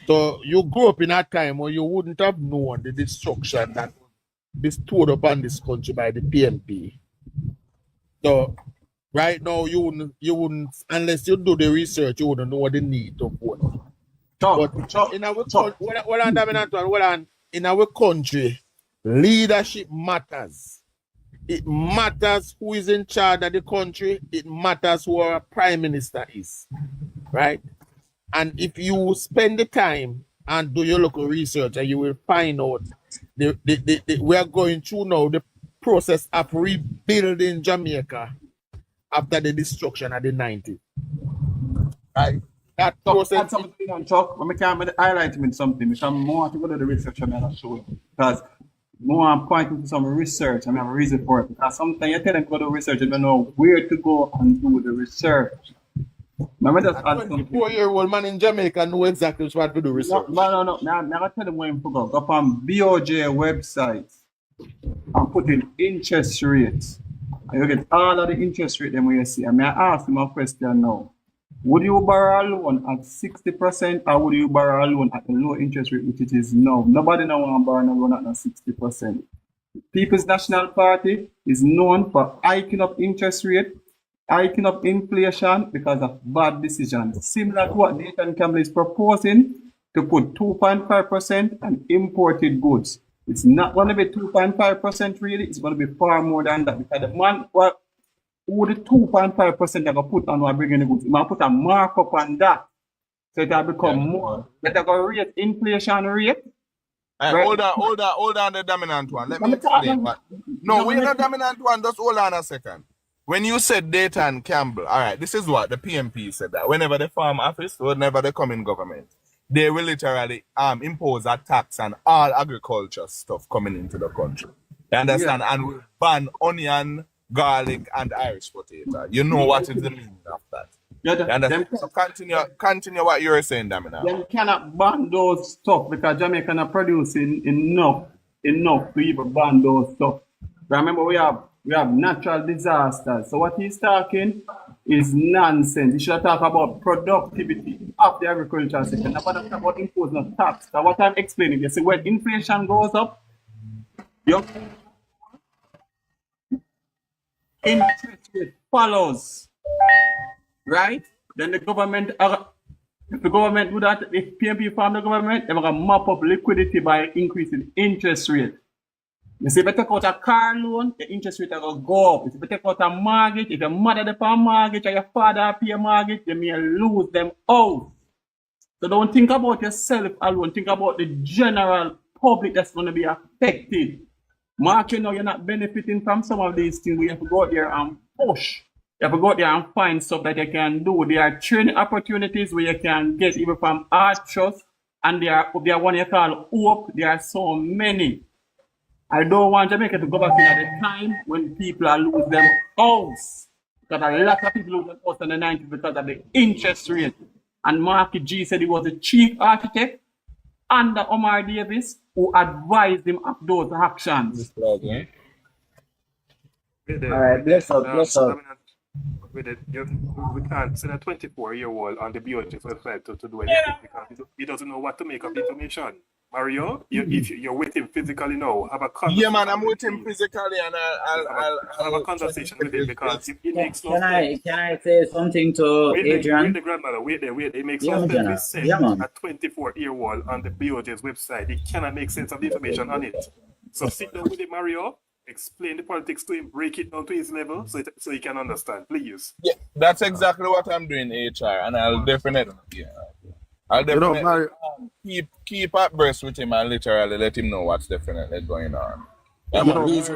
So you grew up in a time where you wouldn't have known the destruction that bestowed upon this country by the PMP. So right now you wouldn't unless you do the research, you wouldn't know the need to vote. But in our country, leadership matters. It matters who is in charge of the country. It matters who our prime minister is, right? And if you spend the time and do your local research, and you will find out we are going through now the process of rebuilding Jamaica after the destruction of the 90s. Right? That process. Chuck, when I can highlight him in something, because more want to go to the research I'm not sure. Because more I'm pointing to some research, I have a reason for it. Because sometimes you tell them to go to research, you don't know where to go and do the research. Remember that 24-year-old man in Jamaica know exactly which one to do research. No. Now I tell them where to go. Go on BOJ website and put in interest rates. And you get all of the interest rate them where you see. I mean, I ask him a question now. Would you borrow a loan at 60% or would you borrow a loan at a low interest rate, which it is now? Nobody now want to borrow a loan at 60%. People's National Party is known for hiking up interest rate, hiking up inflation because of bad decisions. Similar to what Nathan Campbell is proposing to put 2.5% on imported goods. It's not going to be 2.5% really, it's going to be far more than that because the man, who the 2.5% that I put on what bringing the goods, I put a markup on that. So it will become more. But I go rate inflation rate. Right. Hold on the dominant one. Let me explain. No, we're not dominant one, just hold on a second. When you said Dayton Campbell, all right, this is what the PMP said that whenever they form office, whenever they come in government, they will literally impose a tax on all agriculture stuff coming into the country. You understand? Yeah. And will ban onion, garlic, and Irish potato. You know what is the meaning of that. Yeah, so continue what you were saying, Damina. Them cannot ban those stuff because Jamaica not producing enough to even ban those stuff. Remember, we have natural disasters. So what he's talking is nonsense. He should talk about productivity of the agricultural sector. Nobody talk about imposing a tax. So what I'm explaining, you see, when inflation goes up, interest rate follows. Right? Then the government, if the government do that, if PMP form the government, they're going to mop up liquidity by increasing interest rate. You see, if you take out a car loan, the interest rate will go up. If you take out a mortgage, if your mother pay a mortgage or your father pay a mortgage, you may lose them out. So don't think about yourself alone. Think about the general public that's going to be affected. Mark, you know, you're not benefiting from some of these things. We have to go out there and push. You have to go out there and find stuff that you can do. There are training opportunities where you can get even from art trust, and there are one you call hope. There are so many. I don't want Jamaica to go back in at a time when people are losing them house. Because a lot of people lose their house in the 90s because of the interest rate. And Mark G said he was the chief architect under Omar Davis, who advised him of those actions. All right, bless up, bless up. We can't send a 24-year-old on the BOH's website to do anything because he doesn't know what to make of the information. Mario, if you're with him physically now, have a conversation. Yeah, man, I'm with him physically, and I'll have a conversation with him because it makes no sense. Can I say something to Adrian? Wait, the grandmother, wait there. It makes no sense to send a 24-year-old on the BOH's website. He cannot make sense of the information on it. So sit down with him, Mario. Explain the politics to him, break it down to his level so he can understand, please. Yeah, that's exactly what I'm doing, HR, and I'll definitely keep abreast with him and literally let him know what's definitely going on. Yeah, man, reason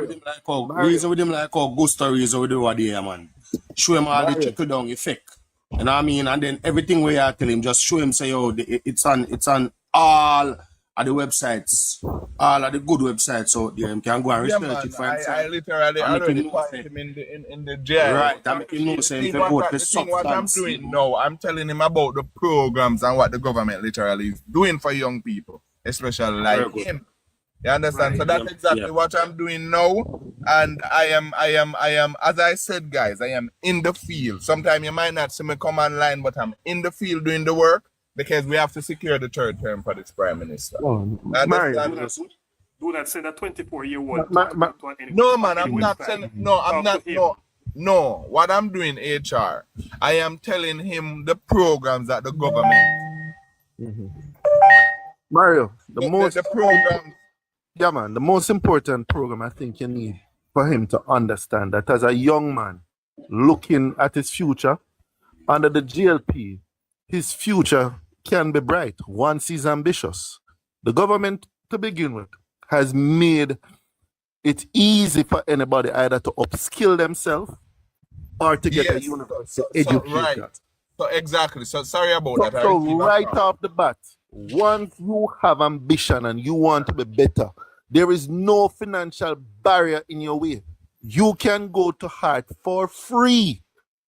with him like how Gusto reason with the idea, man. Show him all the trickle down effect. You know what I mean? And then everything we are telling him, just show him say, yo, it's on all at the websites, all of the good websites out there. You can go and research it for himself. I literally already put him in the jail. Right, that make him know say what I'm doing now, I'm telling him about the programs and what the government literally is doing for young people, especially like him. You understand? Right. So that's exactly what I'm doing now. And I am, as I said, guys, I am in the field. Sometimes you might not see me come online, but I'm in the field doing the work. Because we have to secure the third term for this prime minister. Do not send a 24-year-old. No, man, I'm not sending. No, I'm not. No. What I'm doing, HR, I am telling him the programs that the government. Mario, the program. Yeah, man, the most important program I think you need for him to understand that as a young man looking at his future under the JLP, his future can be bright once he's ambitious. The government, to begin with, has made it easy for anybody either to upskill themselves or to get a university education. Right. So exactly. So sorry about that. So right off the bat, once you have ambition and you want to be better, there is no financial barrier in your way. You can go to Heart for free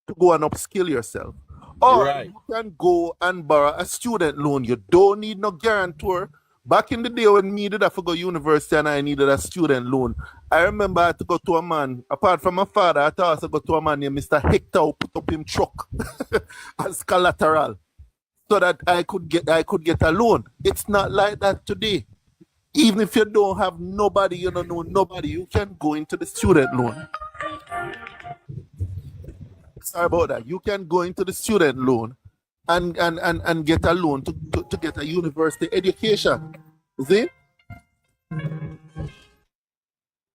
to go and upskill yourself. Or you can go and borrow a student loan. You don't need no guarantor. Back in the day when me did have to go to university and I needed a student loan, I remember I had to go to a man, apart from my father, I thought I had to go to a man named Mr. Hector who put up him truck as collateral so that I could get a loan. It's not like that today. Even if you don't have nobody, you don't know nobody, you can go into the student loan. Sorry about that. You can go into the student loan and get a loan to get a university education. See?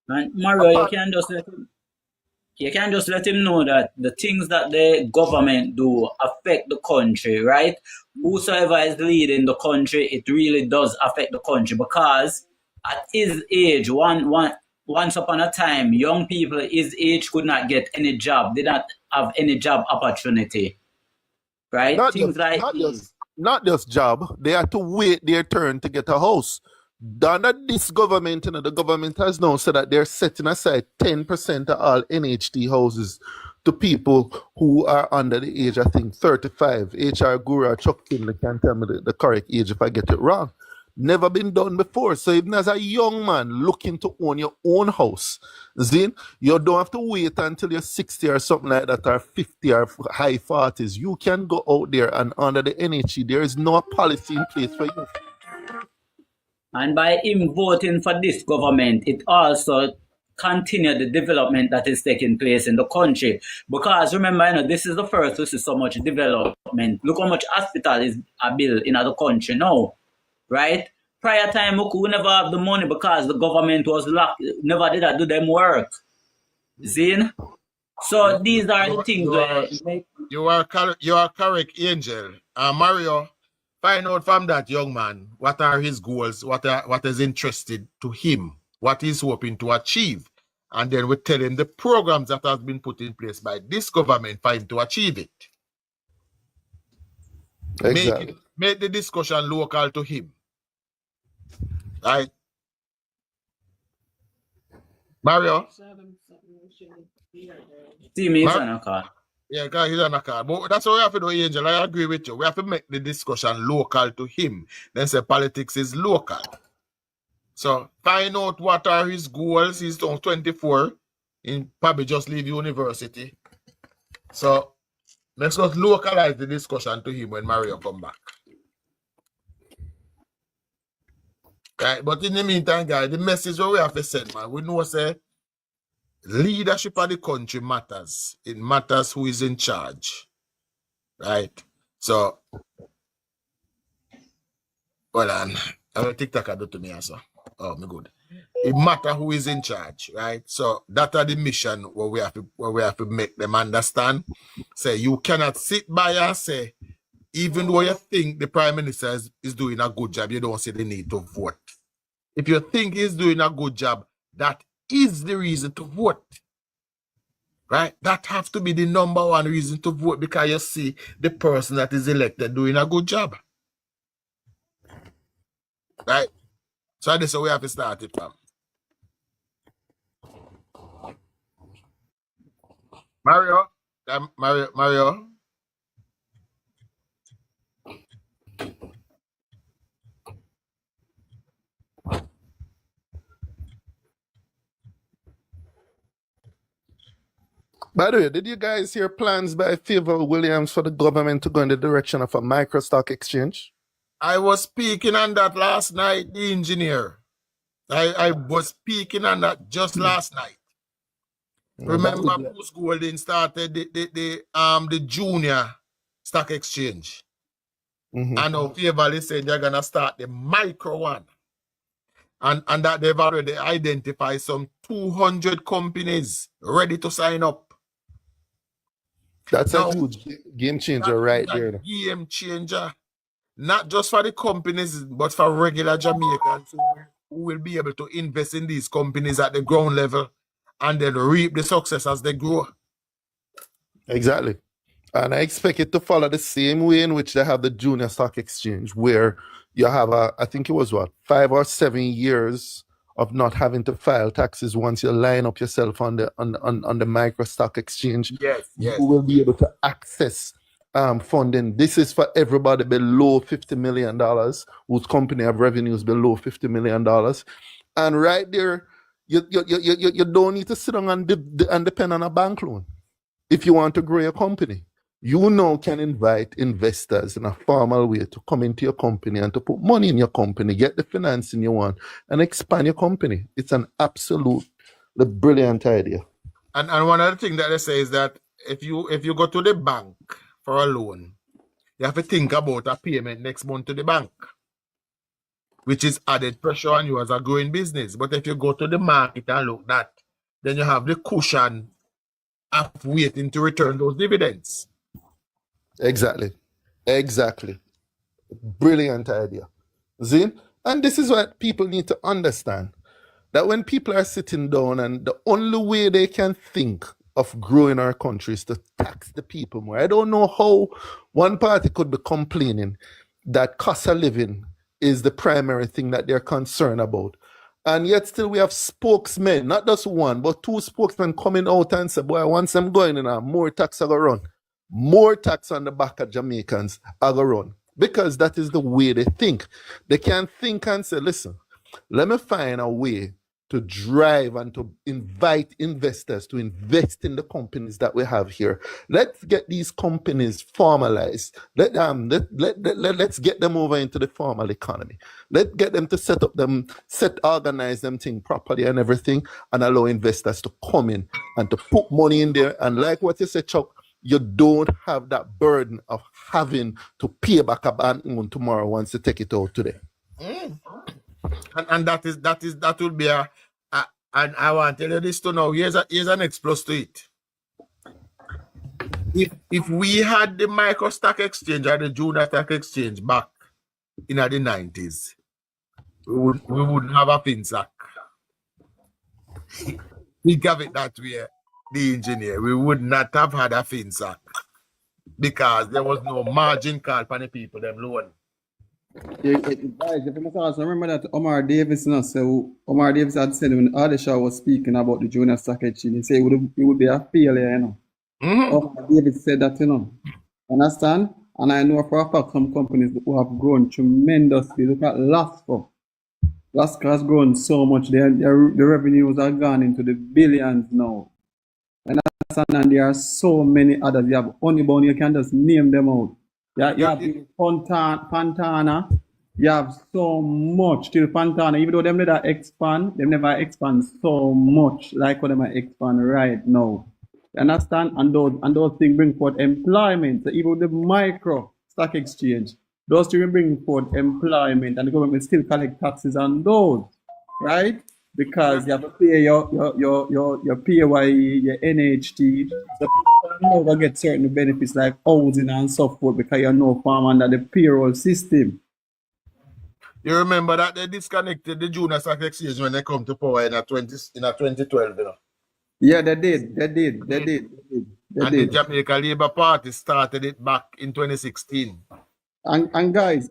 And Mario, you can just let him know that the things that the government do affect the country, right? Whosoever is leading the country, it really does affect the country because at his age, once upon a time, young people his age could not get any job. They not have any job opportunity, right? Not just job. They have to wait their turn to get a house. Under this government, the government has now said that they're setting aside 10% of all NHT houses to people who are under the age, I think, 35. HR Guru or Chuck Kinley can tell me the correct age if I get it wrong. Never been done before. So even as a young man looking to own your own house, Zin, you don't have to wait until you're 60 or something like that, or 50 or high 40s. You can go out there and under the NHE, there is no policy in place for you. And by him voting for this government, it also continued the development that is taking place in the country. Because remember, this is the first to see so much development. Look how much hospital is built in other country now, right? prior time we never have the money because the government was locked, never did do them work. See? So these are the things where you are correct, Angel. Mario, find out from that young man what are his goals, what is interested to him, what he's hoping to achieve. And then we tell him the programs that have been put in place by this government for him to achieve it. Exactly. Make the discussion local to him. Right? Mario? See me is on a card. Yeah, guys, he's on a card. But that's what we have to do, Angel. I agree with you. We have to make the discussion local to him. Then say politics is local. So find out what are his goals. He's 24. He probably just leave university. So let's just localize the discussion to him when Mario come back. Right? But in the meantime, guys, the message that we have to send, man, we know say leadership of the country matters. It matters who is in charge. Right? So, well, I'm a TikTok do to me also. Oh, me good. It matters who is in charge, right? So that are the mission where we have to make them understand. Say you cannot sit by and say, even though you think the Prime Minister is doing a good job, you don't see the need to vote. If you think he's doing a good job, that is the reason to vote. Right? That has to be the number one reason to vote because you see the person that is elected doing a good job. Right? So this is where we have to start it from. Mario? Mario? By the way, did you guys hear plans by Favor Williams for the government to go in the direction of a microstock exchange? I was speaking on that last night, the engineer. I was speaking on that just last night. Remember, Bruce Golding started the junior stock exchange. And now Favor is saying they're gonna start the micro one. And that they've already identified some 200 companies ready to sign up. That's a huge game changer right there. Game changer. Not just for the companies, but for regular Jamaicans who will be able to invest in these companies at the ground level and then reap the success as they grow. Exactly. And I expect it to follow the same way in which they have the junior stock exchange, where you have I think it was 5 or 7 years of not having to file taxes once you line up yourself on the micro stock exchange. Yes. You will be able to access funding. This is for everybody below $50 million, whose company have revenues below $50 million. And right there, you don't need to sit down and depend on a bank loan if you want to grow your company. You now can invite investors in a formal way to come into your company and to put money in your company, get the financing you want, and expand your company. It's an absolutely brilliant idea. And one other thing that they say is that if you go to the bank for a loan, you have to think about a payment next month to the bank, which is added pressure on you as a growing business. But if you go to the market and look that, then you have the cushion of waiting to return those dividends. Exactly. Brilliant idea. See? And this is what people need to understand. That when people are sitting down and the only way they can think of growing our country is to tax the people more. I don't know how one party could be complaining that cost of living is the primary thing that they're concerned about. And yet still we have spokesmen, not just one, but 2 spokesmen coming out and say, boy, once I'm going in, more tax are going to run. More tax on the back of Jamaicans are going to run. Because that is the way they think. They can think and say, listen, let me find a way to drive and to invite investors to invest in the companies that we have here. Let's get these companies formalized. Let's get them over into the formal economy. Let's get them to organize them thing properly and everything, and allow investors to come in and to put money in there. And like what you said, Chuck, you don't have that burden of having to pay back a bank loan tomorrow once you take it out today. And that would be and I want to tell you this to know. Here's an X plus to it. If we had the micro stock exchange or the junior stock exchange back in the 90s, we wouldn't have a FinSac. Think of it that way, the engineer. We would not have had a FinSac because there was no margin call for the people them loan. Guys, if you must also remember that Omar Davis had said when Adesha was speaking about the junior stock exchange, he said it would be a failure, you know. Omar Davis said that, you know. Understand? And I know for a fact some companies who have grown tremendously. Look at Lasco. Lasco has grown so much. The revenues are gone into the billions now. And there are so many others. You have Honeybone, you can just name them out. You have Pantana. You have so much till Pantana. Even though them never expand, they never expand so much like what they might expand right now. You understand? And those things bring forth employment. So even the micro stock exchange, those things bring forth employment, and the government still collect taxes on those, right? Because you have to pay your PAYE, your NHT, so people can never get certain benefits like housing and so forth because you're no farm under the payroll system. You remember that they disconnected the junior stock exchange when they come to power in 2012, you know? Yeah, they did. And the Jamaica Labour Party started it back in 2016. And guys,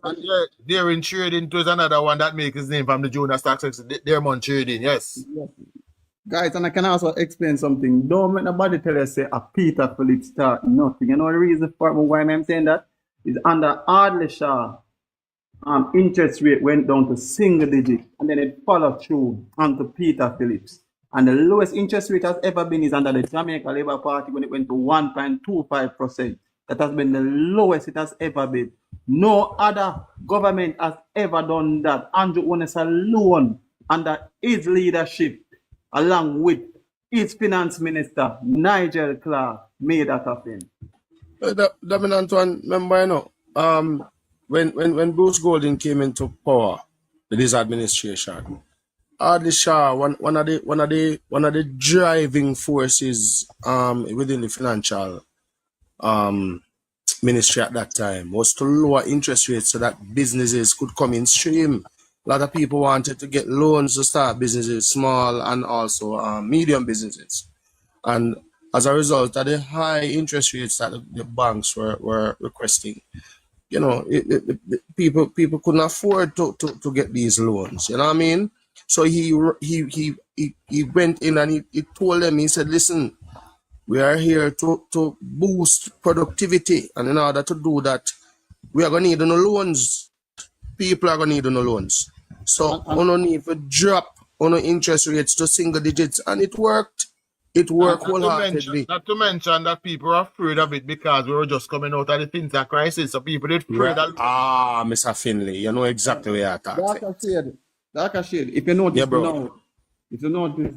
they're in trading to another one that makes his name from the junior stock exchange. They're on trading, yes. Guys, and I can also explain something. Don't make nobody tell you say a Peter Phillips start nothing. You know the reason for why I'm saying that is under Adesha, interest rate went down to single digit, and then it followed through onto Peter Phillips. And the lowest interest rate has ever been is under the Jamaica Labour Party when it went to 1.25%. That has been the lowest it has ever been. No other government has ever done that. Andrew Ones alone, under his leadership, along with his finance minister, Nigel Clark, made that happen. Dominant one, remember, you know, when Bruce Golding came into power, this administration, Adesha, one of the driving forces within the financial ministry at that time was to lower interest rates so that businesses could come in stream. A lot of people wanted to get loans to start businesses, small and also medium businesses. And as a result of the high interest rates that the banks were requesting, you know, people couldn't afford to get these loans. You know what I mean? So he went in and he told them, he said, listen, we are here to boost productivity. And in order to do that, we are going to need no loans. People are going to need no loans. So we don't need to drop on interest rates to single digits. And it worked. It worked wholeheartedly. Not to mention that people are afraid of it because we were just coming out of the FinTech crisis. So people did afraid of it. Mr. Finley, you know exactly where you're talking. Like I said, if you notice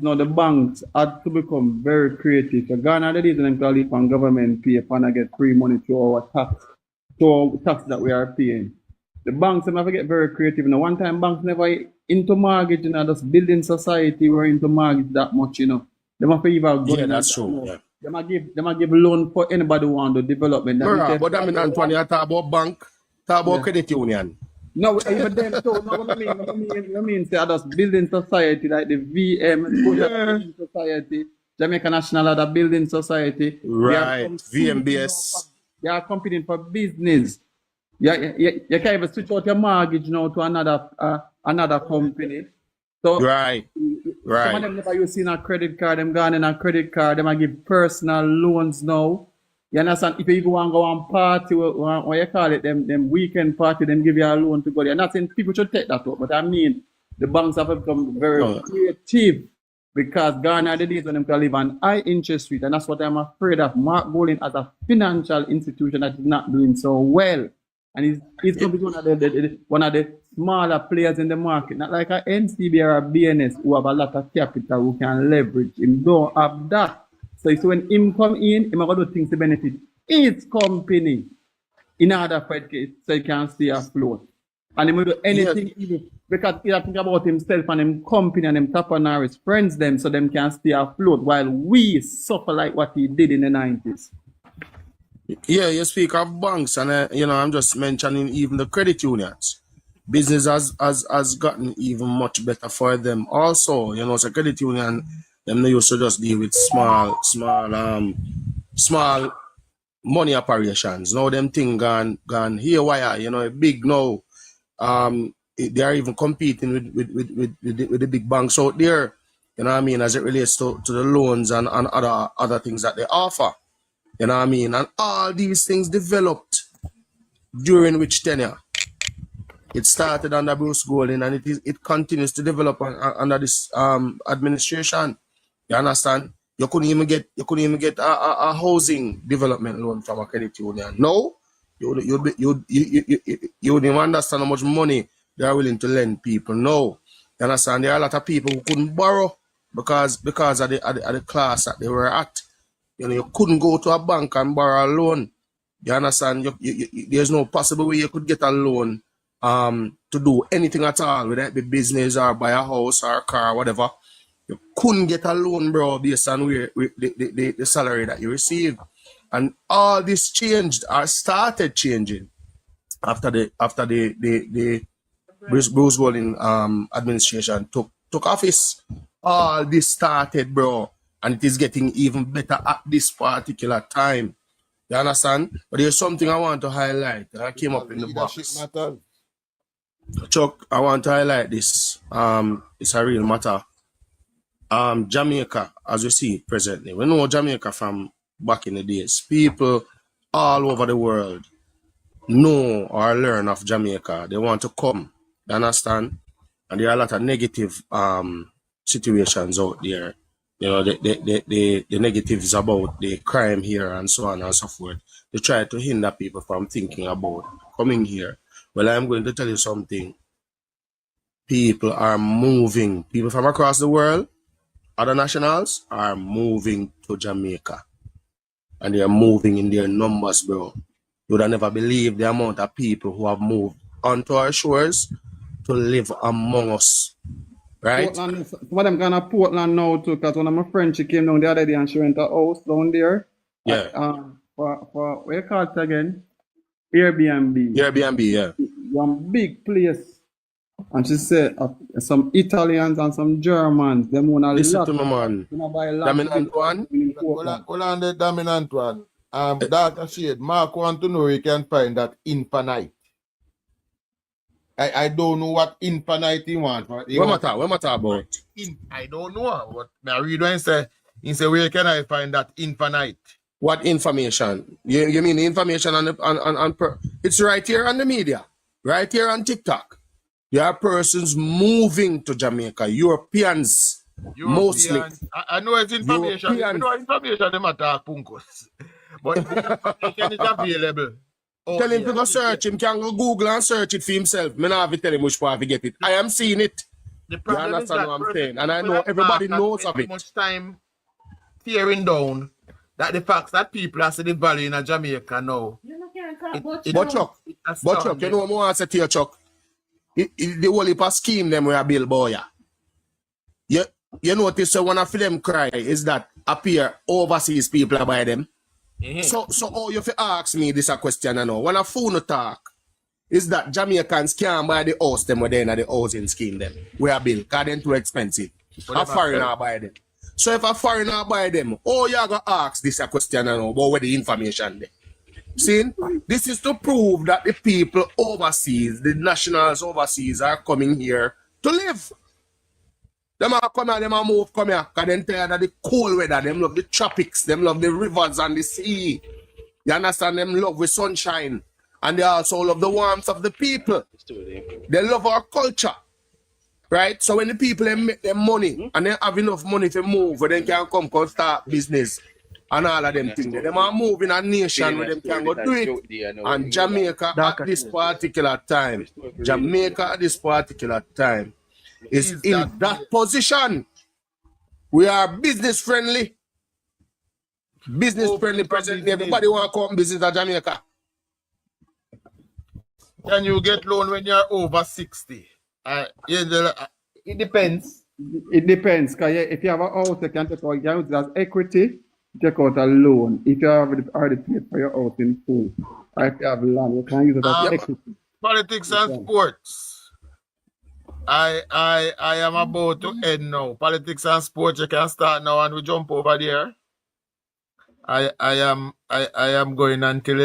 now, the banks had to become very creative. So Ghana, the reason them call it on government pay and get free money to our tax that we are paying. The banks never get very creative. Now, one time banks never into mortgage, you know, just building society were into mortgage that much, you know. They might even go. Yeah, that's true. Yeah. They might give loan for anybody who want the development. But I mean, Antonio, talk about bank, talk about credit union. No, even them too. No, I mean, say others building society like the VM society, Jamaica National other building society. Right, VMBS. They are competing for business. You can't even switch out your mortgage now to another company. So right. Some of them never using a credit card, them gone in a credit card, them I give personal loans now. You understand? If you want to go on party, what you call it, them weekend party, them give you a loan to go there. I'm not saying people should take that up, but I mean, the banks have become very creative because Ghana the days when them can live on high interest rate, and that's what I'm afraid of. Mark Golding as a financial institution that is not doing so well. And he's going to be one of the smaller players in the market, not like a NCB or a BNS who have a lot of capital who can leverage. Him don't have that. So when him come in, him going to do things to benefit his company in order for it so he can stay afloat. And he will do anything even because he think about himself and him company and him top on his friends them so them can stay afloat while we suffer like what he did in the 90s. Yeah, you speak of banks, and I'm just mentioning even the credit unions. Business has gotten even much better for them. Also, so credit union, them they used to just deal with small money operations. Now them thing gone haywire. Big now. They are even competing with the big banks out there. You know what I mean? As it relates to the loans and other things that they offer. You know what I mean? And all these things developed during which tenure? It started under Bruce Golding and it continues to develop under this administration. You understand? You couldn't even get a housing development loan from a credit union. No, you wouldn't even understand how much money they are willing to lend people. No, you understand? There are a lot of people who couldn't borrow because of the class that they were at. You couldn't go to a bank and borrow a loan. You understand? There's no possible way you could get a loan to do anything at all, whether it be business or buy a house or a car, whatever. You couldn't get a loan, bro, based on the salary that you receive. And all this changed or started changing after the Bruce Golding administration took office. All this started, bro. And it is getting even better at this particular time. You understand? But there's something I want to highlight. I came up in the box. Chuck, I want to highlight this. It's a real matter. Jamaica, as we see it presently, we know Jamaica from back in the days. People all over the world know or learn of Jamaica. They want to come. You understand? And there are a lot of negative situations out there. The negatives about the crime here and so on and so forth. They try to hinder people from thinking about coming here. Well, I'm going to tell you something. People are moving. People from across the world, other nationals, are moving to Jamaica. And they are moving in their numbers, bro. You would have never believed the amount of people who have moved onto our shores to live among us. Right? Portland, some of them gone to Portland now too, because one of my friends, she came down the other day and she rent a house down there. Yeah. For what you call it again? Airbnb. Airbnb, yeah. One big place. And she said some Italians and some Germans, them want a lot. Listen to me, man. Dominant one? Hold on the dominant one. Dr. Shade, Mark want to know where you can find that infinite. I don't know what infinite he want. What matter about? I don't know. What I read when he say where can I find that infinite? What information? You mean the information on it's right here on the media, right here on TikTok. There are persons moving to Jamaica, Europeans. Mostly. I know it's information. I know information they matter punkos. But information is available. Tell him to go search him, can go Google and search it for himself. Me not have to tell him which part to get it. I am seeing it. The problem you understand is what I'm saying? And I know everybody knows of it. Much time tearing down that the fact that people are seeing the value in Jamaica now. But Chuck, you know what I want to say to you, Chuck? The whole heap of scheme them we are build, boy. You notice so one of them cry is that appear overseas people are by them. So oh, you ask me this a question I know. When a phone talk, is that Jamaicans can't buy the house them within the housing scheme them. We are built, because they're too expensive. A foreigner buy them. So if a foreigner buy them, oh you gonna ask this a question I know about where the information there. See, this is to prove that the people overseas, the nationals overseas are coming here to live. Them are come here, them are move, come here, because they're tired of the cold weather, them love the tropics, them love the rivers and the sea. You understand? Them love the sunshine. And they also love the warmth of the people. They love our culture. Right? So when the people they make them money and they have enough money to move, where they can come start business and all of them things. They are moving a nation where they can go do it. And Jamaica at this particular time, is in that position. We are business friendly. Business friendly presently. Everybody want to come business at Jamaica. Can you get loan when you're over 60? It depends. It depends. Cause if you have a house, you can take out, you can use it as equity, take out a loan. If you have already paid for your house in full, or if you have land, you can use it as equity. Politics and sports. I am about to end now. Politics and sports, you can start now and we jump over there. I am going until